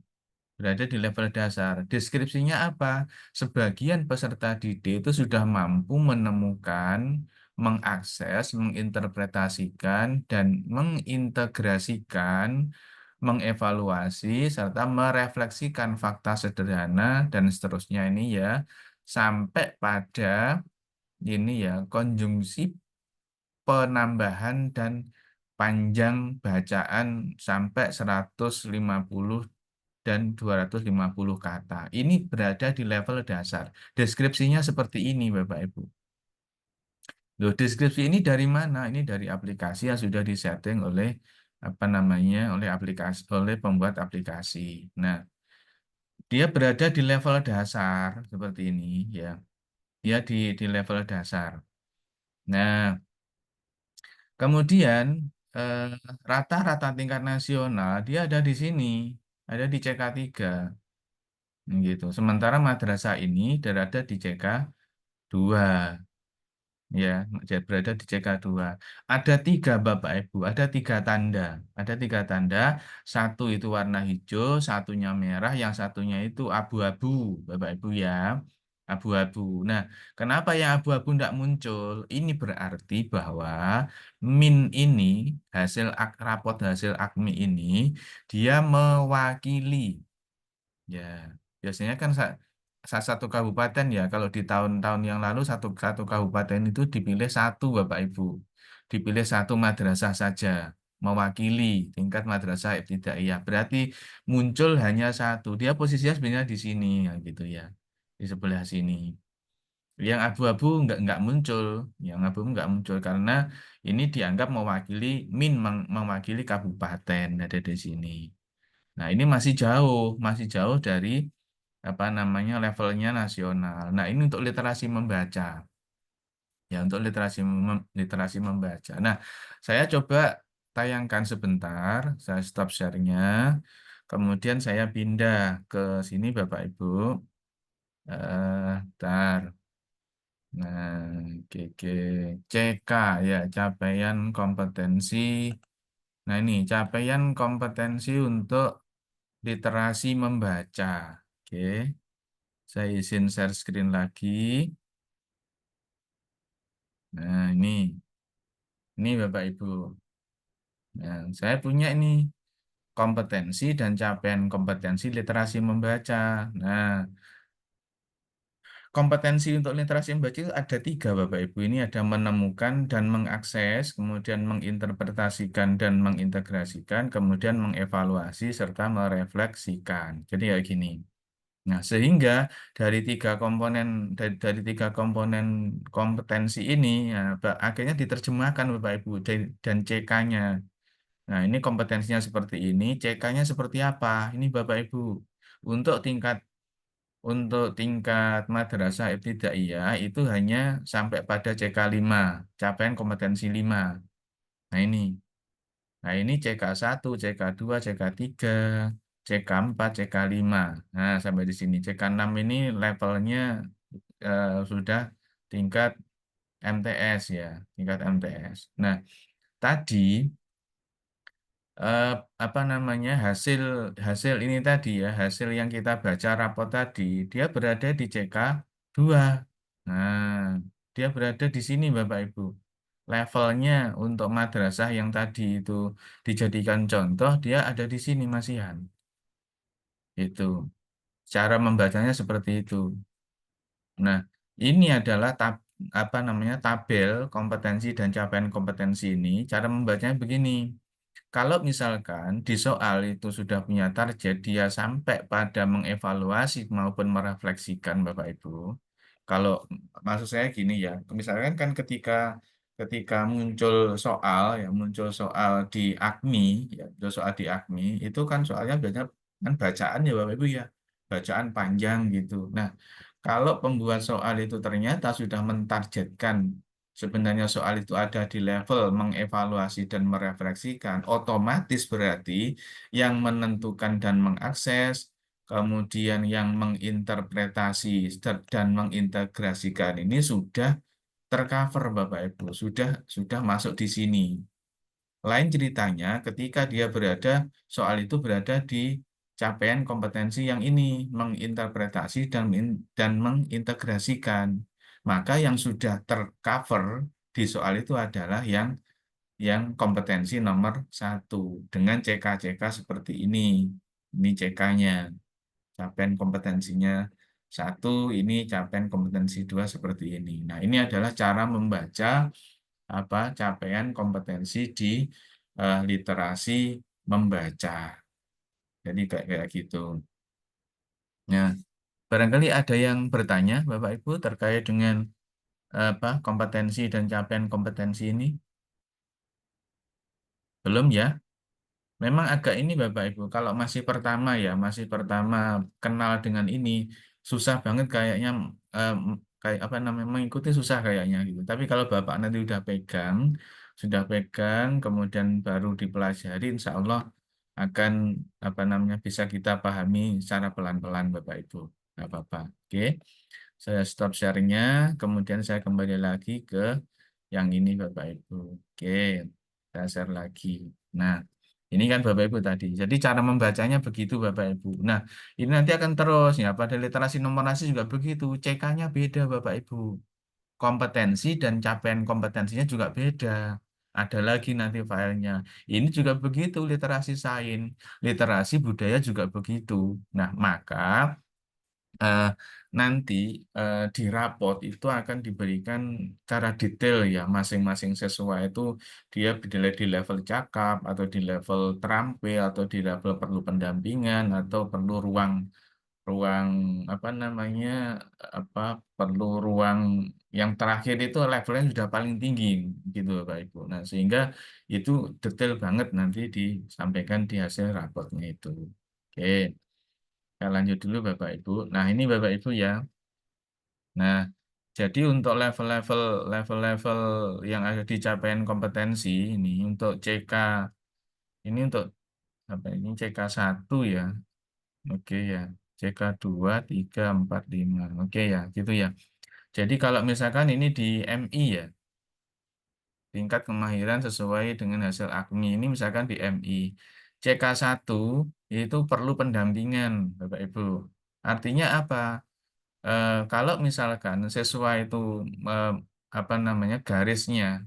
berada di level dasar. Deskripsinya apa? Sebagian peserta didik itu sudah mampu menemukan, mengakses, menginterpretasikan, dan mengintegrasikan, mengevaluasi, serta merefleksikan fakta sederhana, dan seterusnya ini ya, sampai pada ini ya, konjungsi penambahan dan panjang bacaan sampai 150 dan 250 kata. Ini berada di level dasar. Deskripsinya seperti ini, Bapak Ibu. Loh, deskripsi ini dari mana? Ini dari aplikasi yang sudah disetting oleh apa namanya? oleh pembuat aplikasi. Nah, dia berada di level dasar seperti ini ya. Dia di level dasar. Nah, kemudian eh, rata-rata tingkat nasional dia ada di sini, ada di CK3 gitu. Sementara madrasah ini berada di CK2 ya, berada di CK2. Ada 3 Bapak Ibu, ada 3 tanda. Ada 3 tanda, satu itu warna hijau, satunya merah, yang satunya itu abu-abu Bapak Ibu ya. Abu-abu. Nah, kenapa yang abu-abu tidak muncul? Ini berarti bahwa MIN ini, rapot hasil AKMI ini, dia mewakili. Ya, biasanya kan satu kabupaten ya, kalau di tahun-tahun yang lalu satu kabupaten itu dipilih satu Bapak Ibu, dipilih satu madrasah saja mewakili tingkat madrasah ibtidaiyah. Berarti muncul hanya satu. Dia posisinya sebenarnya di sini ya, gitu ya, di sebelah sini. Yang abu-abu nggak muncul, yang abu-abu nggak muncul karena ini dianggap mewakili mewakili kabupaten ada di sini. Nah, ini masih jauh dari apa namanya levelnya nasional. Nah, ini untuk literasi membaca. Ya, untuk literasi membaca. Nah, saya coba tayangkan sebentar, saya stop share-nya. Kemudian saya pindah ke sini Bapak Ibu. Bentar. Nah, CK ya, capaian kompetensi. Nah, ini capaian kompetensi untuk literasi membaca. Oke, saya izin share screen lagi. Nah, ini Bapak Ibu. Nah, saya punya ini kompetensi dan capaian kompetensi literasi membaca. Nah, kompetensi untuk literasi membaca itu ada 3 Bapak Ibu. Ini ada menemukan dan mengakses, kemudian menginterpretasikan dan mengintegrasikan, kemudian mengevaluasi serta merefleksikan. Jadi kayak gini. Nah, sehingga dari 3 komponen kompetensi ini ya, akhirnya diterjemahkan Bapak Ibu dan CK-nya. Nah, ini kompetensinya seperti ini, CK-nya seperti apa? Ini Bapak Ibu. Untuk tingkat madrasah ibtidaiyah itu hanya sampai pada CK5, capaian kompetensi 5. Nah, ini. Nah, ini CK1, CK2, CK3, CK4, CK5. Nah, sampai di sini. CK6 ini levelnya sudah tingkat MTS ya, tingkat MTS. Nah, tadi eh, apa namanya hasil hasil ini tadi ya, hasil yang kita baca rapot tadi, dia berada di CK2. Nah, dia berada di sini Bapak Ibu. Levelnya untuk madrasah yang tadi itu dijadikan contoh, dia ada di sini Masihan. Itu. Cara membacanya seperti itu. Nah, ini adalah apa namanya tabel kompetensi dan capaian kompetensi ini. Cara membacanya begini. Kalau misalkan di soal itu sudah punya target, dia sampai pada mengevaluasi maupun merefleksikan Bapak Ibu. Kalau maksud saya gini ya, misalkan kan ketika muncul soal di AKMI, ya, muncul soal di AKMI, itu kan soalnya biasanya kan bacaan ya Bapak Ibu ya, bacaan panjang gitu. Nah, kalau pembuat soal itu ternyata sudah mentargetkan sebenarnya soal itu ada di level mengevaluasi dan merefleksikan, otomatis berarti yang menentukan dan mengakses, kemudian yang menginterpretasi dan mengintegrasikan ini sudah tercover Bapak Ibu, sudah masuk di sini. Lain ceritanya ketika dia soal itu berada di capaian kompetensi yang ini, menginterpretasi dan mengintegrasikan. Maka yang sudah tercover di soal itu adalah yang kompetensi nomor 1 dengan CK-CK seperti ini. Ini CK-nya, capaian kompetensinya 1, ini capaian kompetensi 2 seperti ini. Nah, ini adalah cara membaca capaian kompetensi di literasi membaca. Jadi kayak gitu. Nah, barangkali ada yang bertanya Bapak Ibu terkait dengan kompetensi dan capaian kompetensi ini? Belum ya? Memang agak ini Bapak Ibu, kalau masih pertama kenal dengan ini, susah banget kayaknya kayak apa namanya mengikuti susah kayaknya gitu. Tapi kalau Bapak nanti sudah pegang, kemudian baru dipelajari, insya Allah akan apa namanya bisa kita pahami secara pelan-pelan Bapak Ibu. Nggak apa-apa. Oke, saya stop sharingnya, kemudian saya kembali lagi ke yang ini Bapak Ibu. Oke, saya share lagi. Nah. Ini kan Bapak Ibu tadi. Jadi cara membacanya begitu Bapak Ibu. Nah, ini nanti akan terus ya. Pada literasi numerasi juga begitu. CK-nya beda Bapak Ibu. Kompetensi dan capaian kompetensinya juga beda. Ada lagi nanti filenya. Ini juga begitu literasi sains, literasi budaya juga begitu. Nah, maka eh, nanti di rapot itu akan diberikan cara detail ya masing-masing siswa itu dia di level cakap atau di level terampil atau di level perlu pendampingan atau perlu ruang ruang apa namanya apa perlu ruang yang terakhir itu levelnya sudah paling tinggi gitu Bapak Ibu. Nah, sehingga itu detail banget nanti disampaikan di hasil rapotnya itu. Oke. Saya lanjut dulu Bapak Ibu. Nah, ini Bapak Ibu ya. Nah, jadi untuk level-level yang ada di capaian kompetensi ini untuk CK ini untuk apa ini CK1 ya. Oke ya. CK2, 3, 4, 5. Oke ya, gitu ya. Jadi kalau misalkan ini di MI ya, tingkat kemahiran sesuai dengan hasil AKMI ini misalkan di MI. CK1 itu perlu pendampingan Bapak Ibu. Artinya apa? Kalau misalkan sesuai itu eh, apa namanya garisnya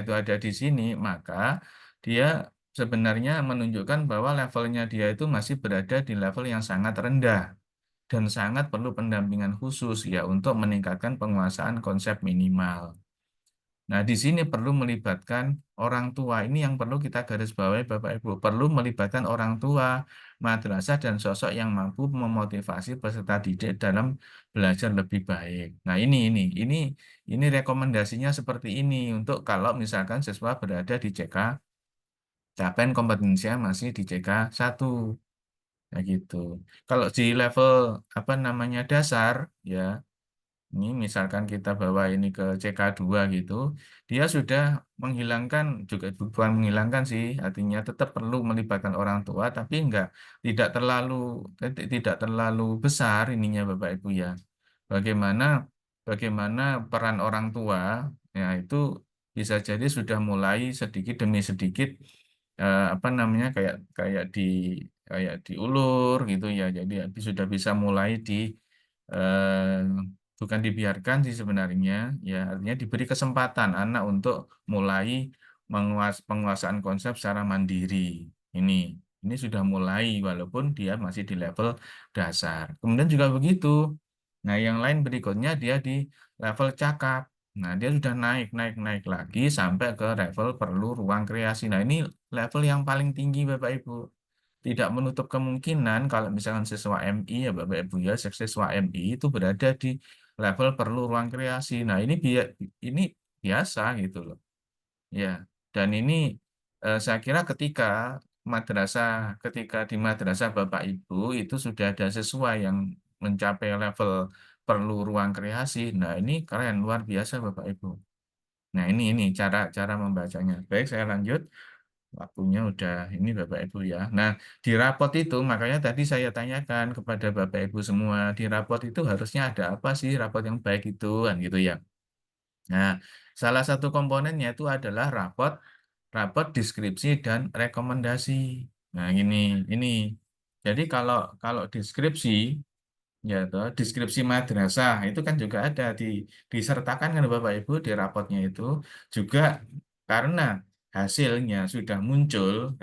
itu ada di sini, maka dia sebenarnya menunjukkan bahwa levelnya dia itu masih berada di level yang sangat rendah dan sangat perlu pendampingan khusus ya untuk meningkatkan penguasaan konsep minimal. Nah, di sini perlu melibatkan orang tua. Ini yang perlu kita garis bawahi Bapak Ibu. Perlu melibatkan orang tua, madrasah dan sosok yang mampu memotivasi peserta didik dalam belajar lebih baik. Nah, ini rekomendasinya seperti ini untuk kalau misalkan siswa berada di CK capaian kompetensinya masih di CK1. Kayak gitu. Kalau di level apa namanya dasar, ya ini misalkan kita bawa ini ke CK2 gitu, dia sudah menghilangkan, juga bukan menghilangkan sih, artinya tetap perlu melibatkan orang tua, tapi tidak terlalu besar ininya Bapak Ibu ya. Bagaimana bagaimana peran orang tua, ya itu bisa jadi sudah mulai sedikit demi sedikit apa namanya kayak diulur gitu ya. Jadi sudah bisa mulai eh, bukan dibiarkan sih sebenarnya, ya artinya diberi kesempatan anak untuk mulai penguasaan konsep secara mandiri. Ini ini sudah mulai walaupun dia masih di level dasar. Kemudian juga begitu. Nah, yang lain berikutnya dia di level cakap. Nah, dia sudah naik, naik, naik lagi sampai ke level perlu ruang kreasi. Nah, ini level yang paling tinggi Bapak Ibu. Tidak menutup kemungkinan kalau misalkan siswa MI ya Bapak Ibu ya, siswa MI itu berada di level perlu ruang kreasi. Nah, ini biasa gitu loh. Ya, dan ini saya kira ketika di madrasah Bapak Ibu itu sudah ada siswa yang mencapai level perlu ruang kreasi. Nah, ini keren luar biasa Bapak Ibu. Nah, ini cara cara membacanya. Baik, saya lanjut. Waktunya udah ini Bapak Ibu ya. Nah, di rapot itu makanya tadi saya tanyakan kepada Bapak Ibu semua, di rapot itu harusnya ada apa sih rapot yang baik itu kan gitu ya. Nah, salah satu komponennya itu adalah rapot rapot deskripsi dan rekomendasi. Nah, ini. Jadi kalau kalau deskripsi ya toh, deskripsi madrasah itu kan juga ada disertakan kan Bapak Ibu di rapotnya itu juga karena hasilnya sudah muncul,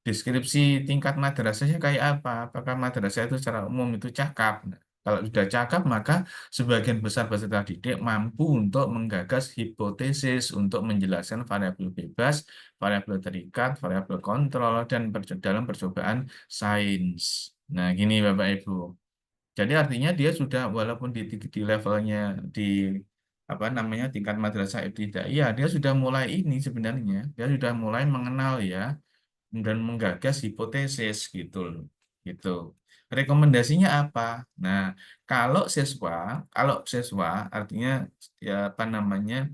deskripsi tingkat madrasahnya kayak apa? Apakah madrasah itu secara umum itu cakap? Nah, kalau sudah cakap maka sebagian besar peserta didik mampu untuk menggagas hipotesis untuk menjelaskan variabel bebas, variabel terikat, variabel kontrol dan dalam percobaan sains. Nah, gini Bapak Ibu. Jadi artinya dia sudah walaupun di levelnya di apa namanya tingkat madrasah ibtidaiyah, dia sudah mulai ini sebenarnya, dia sudah mulai mengenal ya dan menggagas hipotesis gitu loh. Gitu. Rekomendasinya apa? Nah, kalau siswa artinya ya apa namanya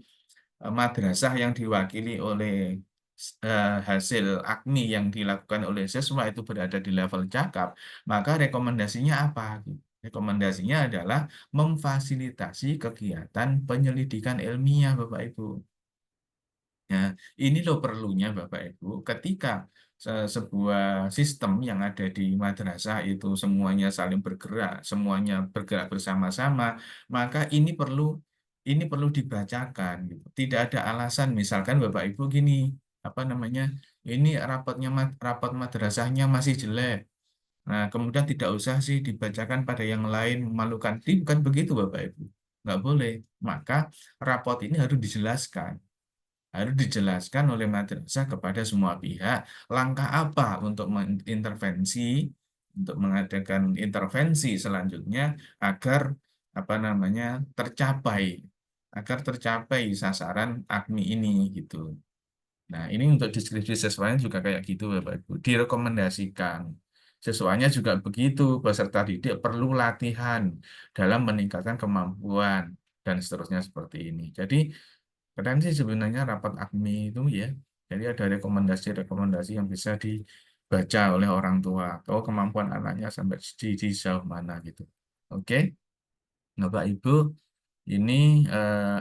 madrasah yang diwakili oleh hasil AKMI yang dilakukan oleh siswa itu berada di level cakap, maka rekomendasinya apa? Rekomendasinya adalah memfasilitasi kegiatan penyelidikan ilmiah, Bapak Ibu. Ya, ini loh perlunya Bapak Ibu, ketika sebuah sistem yang ada di madrasah itu semuanya saling bergerak, semuanya bergerak bersama-sama, maka ini perlu dibacakan gitu. Tidak ada alasan misalkan Bapak Ibu gini, apa namanya? Ini rapot madrasahnya masih jelek. Nah, kemudian tidak usah sih dibacakan pada yang lain memalukan. Bukan begitu Bapak Ibu. Nggak boleh. Maka rapot ini harus dijelaskan oleh madrasah kepada semua pihak langkah apa untuk mengadakan intervensi selanjutnya agar apa namanya tercapai sasaran AKMI ini gitu. Nah, ini untuk deskripsi siswanya juga kayak gitu Bapak Ibu, direkomendasikan. Siswanya juga begitu, peserta didik perlu latihan dalam meningkatkan kemampuan dan seterusnya seperti ini. Jadi keren sih sebenarnya rapat AKMI itu ya. Jadi ada rekomendasi-rekomendasi yang bisa dibaca oleh orang tua. Tahu kemampuan anaknya sampai di sejauh mana gitu. Oke, nah Bapak Ibu, ini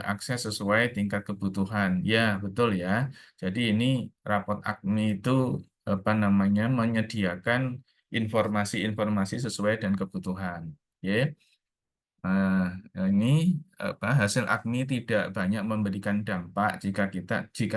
akses sesuai tingkat kebutuhan. Ya, betul ya. Jadi ini rapot AKMI itu apa namanya menyediakan informasi-informasi sesuai dan kebutuhan. Ya. Ini hasil AKMI tidak banyak memberikan dampak jika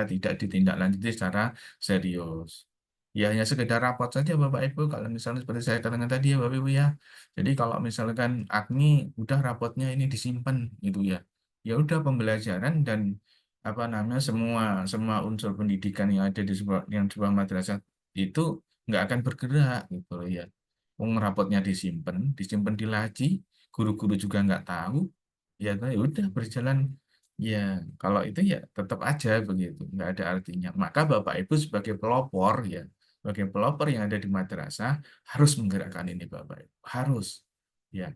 tidak ditindaklanjuti secara serius. Ya hanya sekedar rapot saja Bapak Ibu kalau misalnya seperti saya katakan tadi ya Bapak Ibu ya. Jadi kalau misalkan AKMI udah rapotnya ini disimpan gitu ya. Ya udah pembelajaran dan apa namanya semua semua unsur pendidikan yang ada di sebuah madrasah itu nggak akan bergerak gitu loh ya. Rapotnya disimpan di laci, guru-guru juga nggak tahu, ya udah Ya, kalau itu ya tetap aja begitu, nggak ada artinya. Maka Bapak Ibu sebagai pelopor ya, sebagai pelopor yang ada di madrasah harus menggerakkan ini Bapak Ibu, harus ya,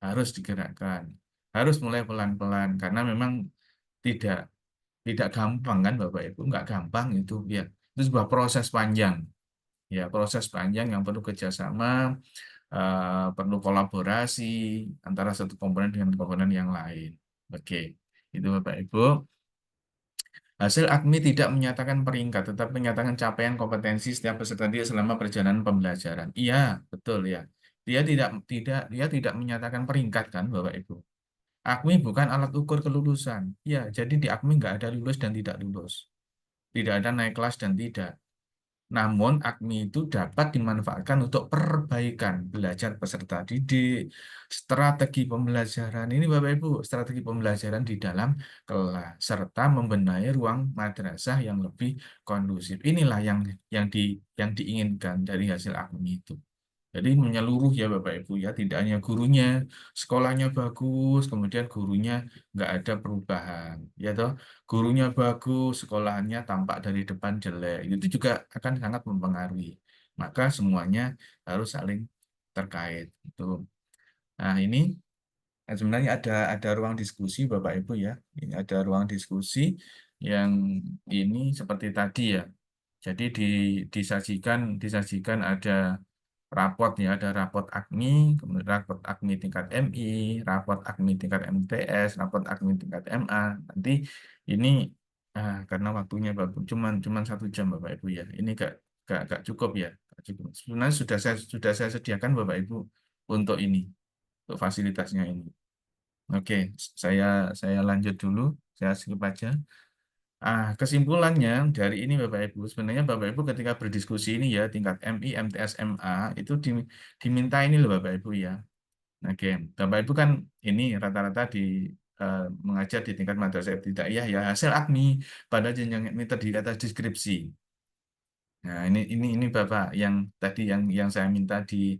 harus digerakkan, harus mulai pelan-pelan karena memang tidak tidak gampang kan Bapak Ibu, nggak gampang itu ya, itu sebuah proses panjang ya, proses panjang yang perlu kerjasama, perlu kolaborasi antara satu komponen dengan komponen yang lain. Oke, itu Bapak Ibu. Hasil AKMI tidak menyatakan peringkat, tetapi menyatakan capaian kompetensi setiap peserta didik selama perjalanan pembelajaran. Iya, betul ya. Dia tidak menyatakan peringkat kan, Bapak Ibu. AKMI bukan alat ukur kelulusan. Ya, jadi di AKMI nggak ada lulus dan tidak lulus. Tidak ada naik kelas dan tidak. Namun, AKMI itu dapat dimanfaatkan untuk perbaikan belajar peserta didik, strategi pembelajaran. Ini Bapak Ibu, strategi pembelajaran di dalam kelas, serta membenahi ruang madrasah yang lebih kondusif. Inilah yang diinginkan dari hasil AKMI itu. Jadi menyeluruh ya Bapak Ibu ya, tidak hanya gurunya, sekolahnya bagus, kemudian gurunya nggak ada perubahan, ya toh, gurunya bagus, sekolahannya tampak dari depan jelek, itu juga akan sangat mempengaruhi. Maka semuanya harus saling terkait. Itu. Nah ini sebenarnya ada ruang diskusi Bapak Ibu ya, ini ada ruang diskusi yang ini seperti tadi ya. Jadi disajikan ada rapot ya, ada rapot AKMI, kemudian rapot AKMI tingkat MI, rapot AKMI tingkat MTS, rapot AKMI tingkat MA. Nanti ini karena waktunya Bapak cuman 1 jam Bapak Ibu ya. Ini gak cukup ya. Gak cukup. Sebenarnya sudah saya sediakan Bapak Ibu untuk ini, untuk fasilitasnya ini. Oke, saya lanjut dulu, saya skip aja. Kesimpulannya dari ini Bapak Ibu, sebenarnya Bapak Ibu ketika berdiskusi ini ya tingkat MI, MTS, MA itu diminta ini loh Bapak Ibu ya. Oke, Bapak Ibu kan ini rata-rata mengajar di tingkat madrasah ibtidaiyah ya hasil AKMI pada jenjang ini terdiri atas deskripsi. Nah, ini Bapak yang tadi yang saya minta di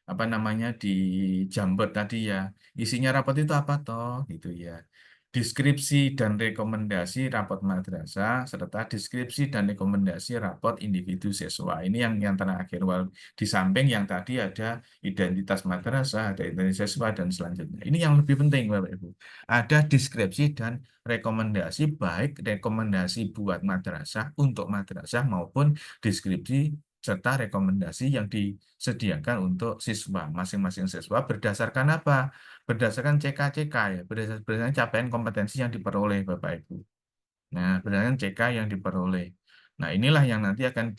apa namanya di Jambot tadi ya. Isinya rapot itu apa toh gitu ya. Deskripsi dan rekomendasi rapot madrasah serta deskripsi dan rekomendasi rapot individu siswa. Ini yang terakhir. Di samping yang tadi ada identitas madrasah, ada identitas siswa dan selanjutnya. Ini yang lebih penting Bapak Ibu. Ada deskripsi dan rekomendasi baik rekomendasi buat madrasah untuk madrasah maupun deskripsi serta rekomendasi yang disediakan untuk siswa. Masing-masing siswa berdasarkan apa? Berdasarkan CK-CK ya, berdasarkan capaian kompetensi yang diperoleh Bapak Ibu. Nah, berdasarkan CK yang diperoleh. Nah, inilah yang nanti akan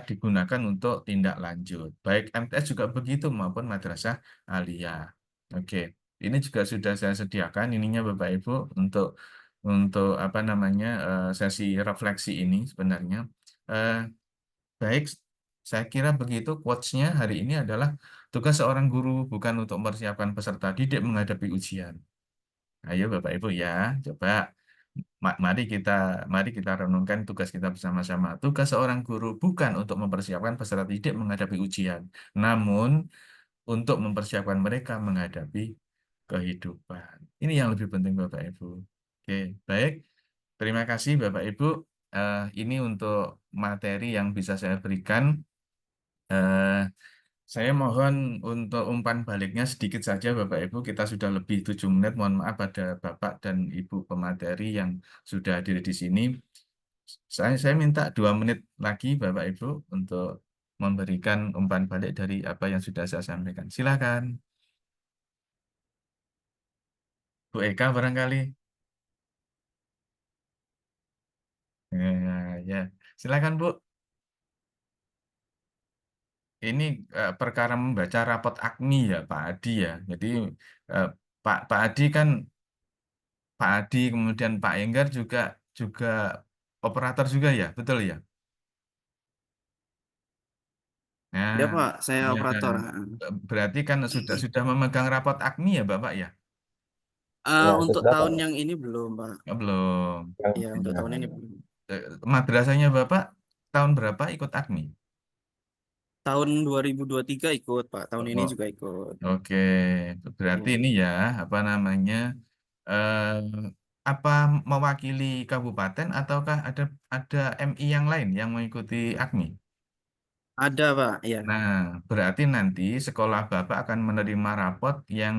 digunakan untuk tindak lanjut. Baik MTS juga begitu maupun madrasah aliyah. Oke, ini juga sudah saya sediakan ininya Bapak Ibu untuk apa namanya sesi refleksi ini sebenarnya. Eh, Baik, saya kira begitu quotes-nya hari ini adalah tugas seorang guru bukan untuk mempersiapkan peserta didik menghadapi ujian. Ayo Bapak Ibu ya, coba mari kita renungkan tugas kita bersama-sama. Tugas seorang guru bukan untuk mempersiapkan peserta didik menghadapi ujian, namun untuk mempersiapkan mereka menghadapi kehidupan. Ini yang lebih penting Bapak Ibu. Oke, baik. Terima kasih Bapak Ibu. Ini untuk materi yang bisa saya berikan. Eh, saya mohon untuk umpan baliknya sedikit saja Bapak Ibu. Kita sudah lebih 7 menit. Mohon maaf pada Bapak dan Ibu pemateri yang sudah hadir di sini. Saya minta 2 menit lagi Bapak Ibu untuk memberikan umpan balik dari apa yang sudah saya sampaikan. Silakan. Bu Eka barangkali. Ya, silakan Bu. Ini perkara membaca rapot AKMI ya Pak Adi ya. Jadi eh, Pak Adi kan Pak Adi kemudian Pak Enggar juga operator juga ya, betul ya? Nah, Ya Pak, saya iya kan. operator. Berarti kan sudah memegang rapot AKMI ya Bapak ya? Untuk tahun yang ini belum Pak. Oh, belum. Ya, untuk tahun ini belum. Madrasahnya Bapak tahun berapa ikut AKMI? Tahun 2023 ikut Pak, tahun ini Oh, juga ikut. oke. Berarti Ya. ini ya apa namanya? eh apa mewakili kabupaten ataukah ada MI yang lain yang mengikuti AKMI? Ada, Pak. Ya. Nah, berarti nanti sekolah Bapak akan menerima rapot yang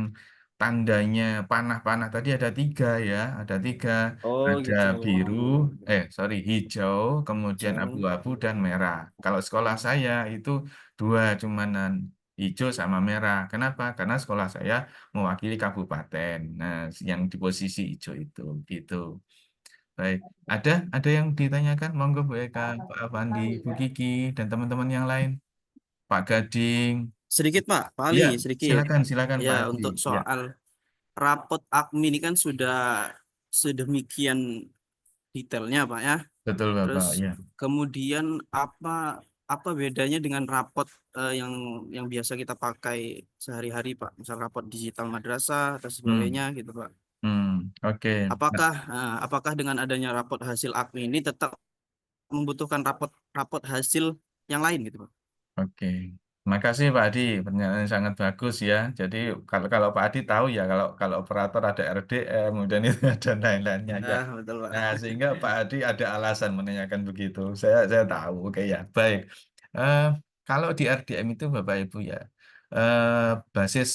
tandanya panah-panah tadi ada 3 ya, ada 3, Oh, ada gitu. biru, hijau, kemudian Jauh. abu-abu dan merah. Kalau sekolah saya itu 2 cumanan hijau sama merah. Kenapa? Karena sekolah saya mewakili kabupaten. Nah, yang di posisi hijau itu, gitu. Baik, ada yang ditanyakan? Monggo Bu Eka, Pak Avandi, Bu Kiki, dan teman-teman yang lain. Pak Gading. Sedikit, Pak. Pak Ali, Iya, sedikit. silakan Ya, Pak Adi. untuk Ya, soal rapot AKMI ini kan sudah sedemikian detailnya, Pak ya. betul Terus Bapak. Ya, kemudian apa apa bedanya dengan rapot yang biasa kita pakai sehari-hari, Pak? Misal rapot digital madrasah atau hmm, sebagainya gitu, Pak. oke. Nah, Apakah dengan adanya rapot hasil AKMI ini tetap membutuhkan rapot hasil yang lain gitu, Pak? oke. Makasih Pak Adi, pernyataan yang sangat bagus ya. Jadi kalau kalau Pak Adi tahu ya kalau operator ada RDM, kemudian itu ada lain-lainnya ya. Ah, betul, Pak. Nah, sehingga Pak Adi ada alasan menanyakan begitu. Saya tahu. Oke ya, baik. Eh, kalau di RDM itu Bapak Ibu ya, basis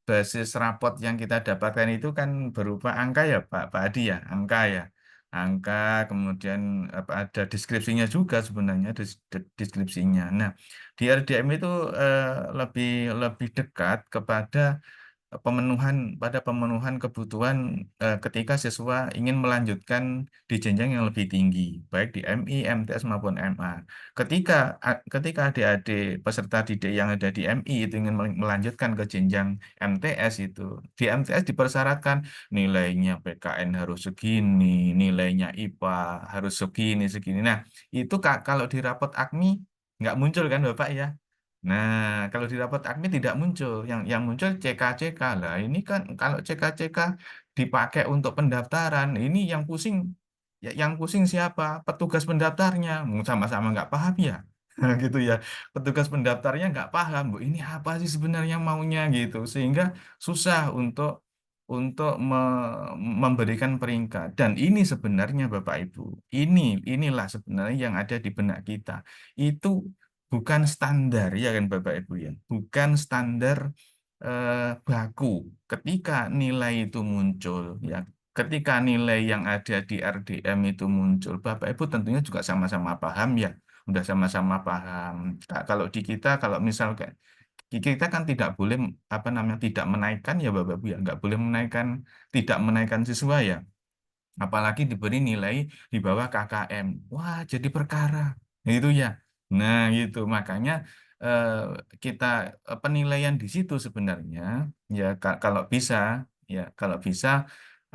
basis raport yang kita dapatkan itu kan berupa angka ya Pak Adi ya, angka ya. Angka, kemudian ada deskripsinya juga sebenarnya, deskripsinya. Nah, di RDM itu eh, lebih lebih dekat kepada pemenuhan kebutuhan ketika siswa ingin melanjutkan di jenjang yang lebih tinggi, baik di MI, MTS maupun MA. Ketika adik-adik peserta didik yang ada di MI itu ingin melanjutkan ke jenjang MTS itu, di MTS dipersyaratkan nilainya PKN harus segini, nilainya IPA harus segini segini. Nah, itu kalau di rapot AKMI nggak muncul kan Bapak ya? Nah, kalau di rapot AKMI tidak muncul, yang muncul CK-CK lah. Ini kan kalau CK-CK dipakai untuk pendaftaran, ini yang pusing siapa? Petugas pendaftarnya, sama-sama nggak paham ya, gitu ya. Petugas pendaftarnya nggak paham, Bu, ini apa sih sebenarnya maunya gitu, sehingga susah untuk memberikan peringkat. Dan ini sebenarnya Bapak Ibu, inilah sebenarnya yang ada di benak kita. Itu bukan standar ya kan Bapak Ibu ya, bukan standar baku. Ketika nilai itu muncul ya, ketika nilai yang ada di RDM itu muncul, Bapak Ibu tentunya juga sama-sama paham ya, udah sama-sama paham. Kalau di kita, kalau misal kayak kita kan tidak boleh apa namanya tidak menaikkan ya Bapak Ibu ya, nggak boleh tidak menaikkan siswa ya, apalagi diberi nilai di bawah KKM. Wah, jadi perkara. Itu ya. Nah, gitu. Makanya eh, kita penilaian di situ sebenarnya ya kalau bisa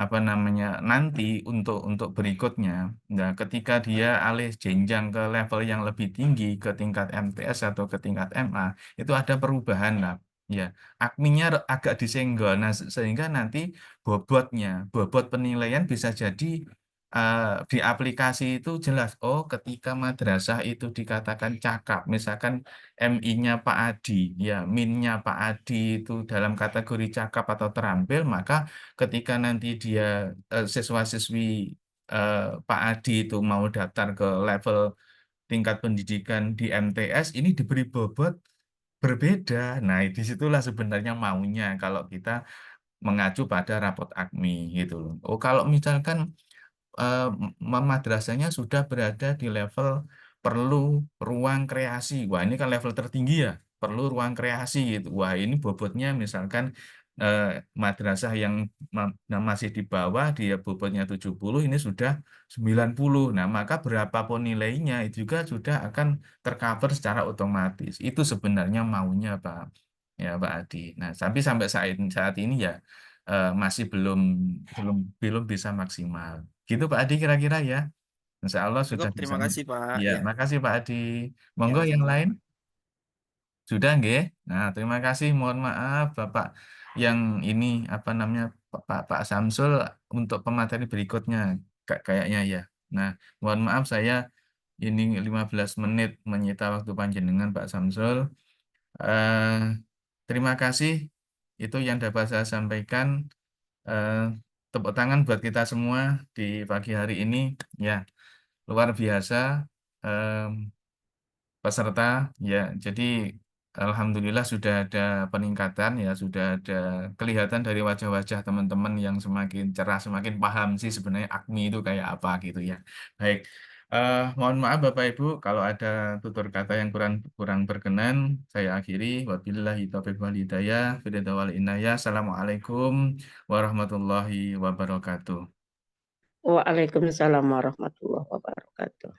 apa namanya nanti untuk berikutnya, nah ketika dia alih jenjang ke level yang lebih tinggi ke tingkat MTS atau ke tingkat MA itu ada perubahan lah. Ya, akminya agak disenggol. Nah, sehingga nanti bobot penilaian bisa jadi di aplikasi itu jelas. Oh, ketika madrasah itu dikatakan cakap, misalkan MI-nya Pak Adi, ya min-nya Pak Adi itu dalam kategori cakap atau terampil, maka ketika nanti dia siswa-siswi eh, Pak Adi itu mau daftar ke level tingkat pendidikan di MTS, ini diberi bobot berbeda. Nah, disitulah sebenarnya maunya kalau kita mengacu pada rapot AKMI gitu loh. Oh, kalau misalkan madrasahnya sudah berada di level perlu ruang kreasi. Wah, ini kan level tertinggi ya, perlu ruang kreasi gitu. Wah, ini bobotnya misalkan eh, madrasah yang masih di bawah dia bobotnya 70, ini sudah 90. Nah, maka berapapun nilainya itu juga sudah akan tercover secara otomatis. Itu sebenarnya maunya Pak Adi. Nah, tapi sampai saat ini ya masih belum belum belum bisa maksimal. Gitu Pak Adi kira-kira ya. Insya Allah Cukup, sudah bisa. terima kasih, Pak. Ya, Ya, makasih Pak Adi. ya, Monggo yang sama-sama. lain. Sudah nggih? Nah, terima kasih. Mohon maaf Bapak yang ini apa namanya Pak Samsul untuk pemateri berikutnya kayaknya ya. Nah, mohon maaf saya ini 15 menit menyita waktu panjenengan Pak Samsul. Eh, terima kasih. Itu yang dapat saya sampaikan. Eh, tepuk tangan buat kita semua di pagi hari ini. Ya, luar biasa em, peserta. Ya, jadi alhamdulillah sudah ada peningkatan ya, sudah ada kelihatan dari wajah-wajah teman-teman yang semakin cerah, semakin paham sih sebenarnya AKMI itu kayak apa gitu ya. Baik. Mohon maaf Bapak Ibu kalau ada tutur kata yang kurang kurang berkenan, saya akhiri. Wabillahi taufiq wal hidayah, hidayah wal inayah. Assalamualaikum warahmatullahi wabarakatuh. Waalaikumsalam warahmatullahi wabarakatuh.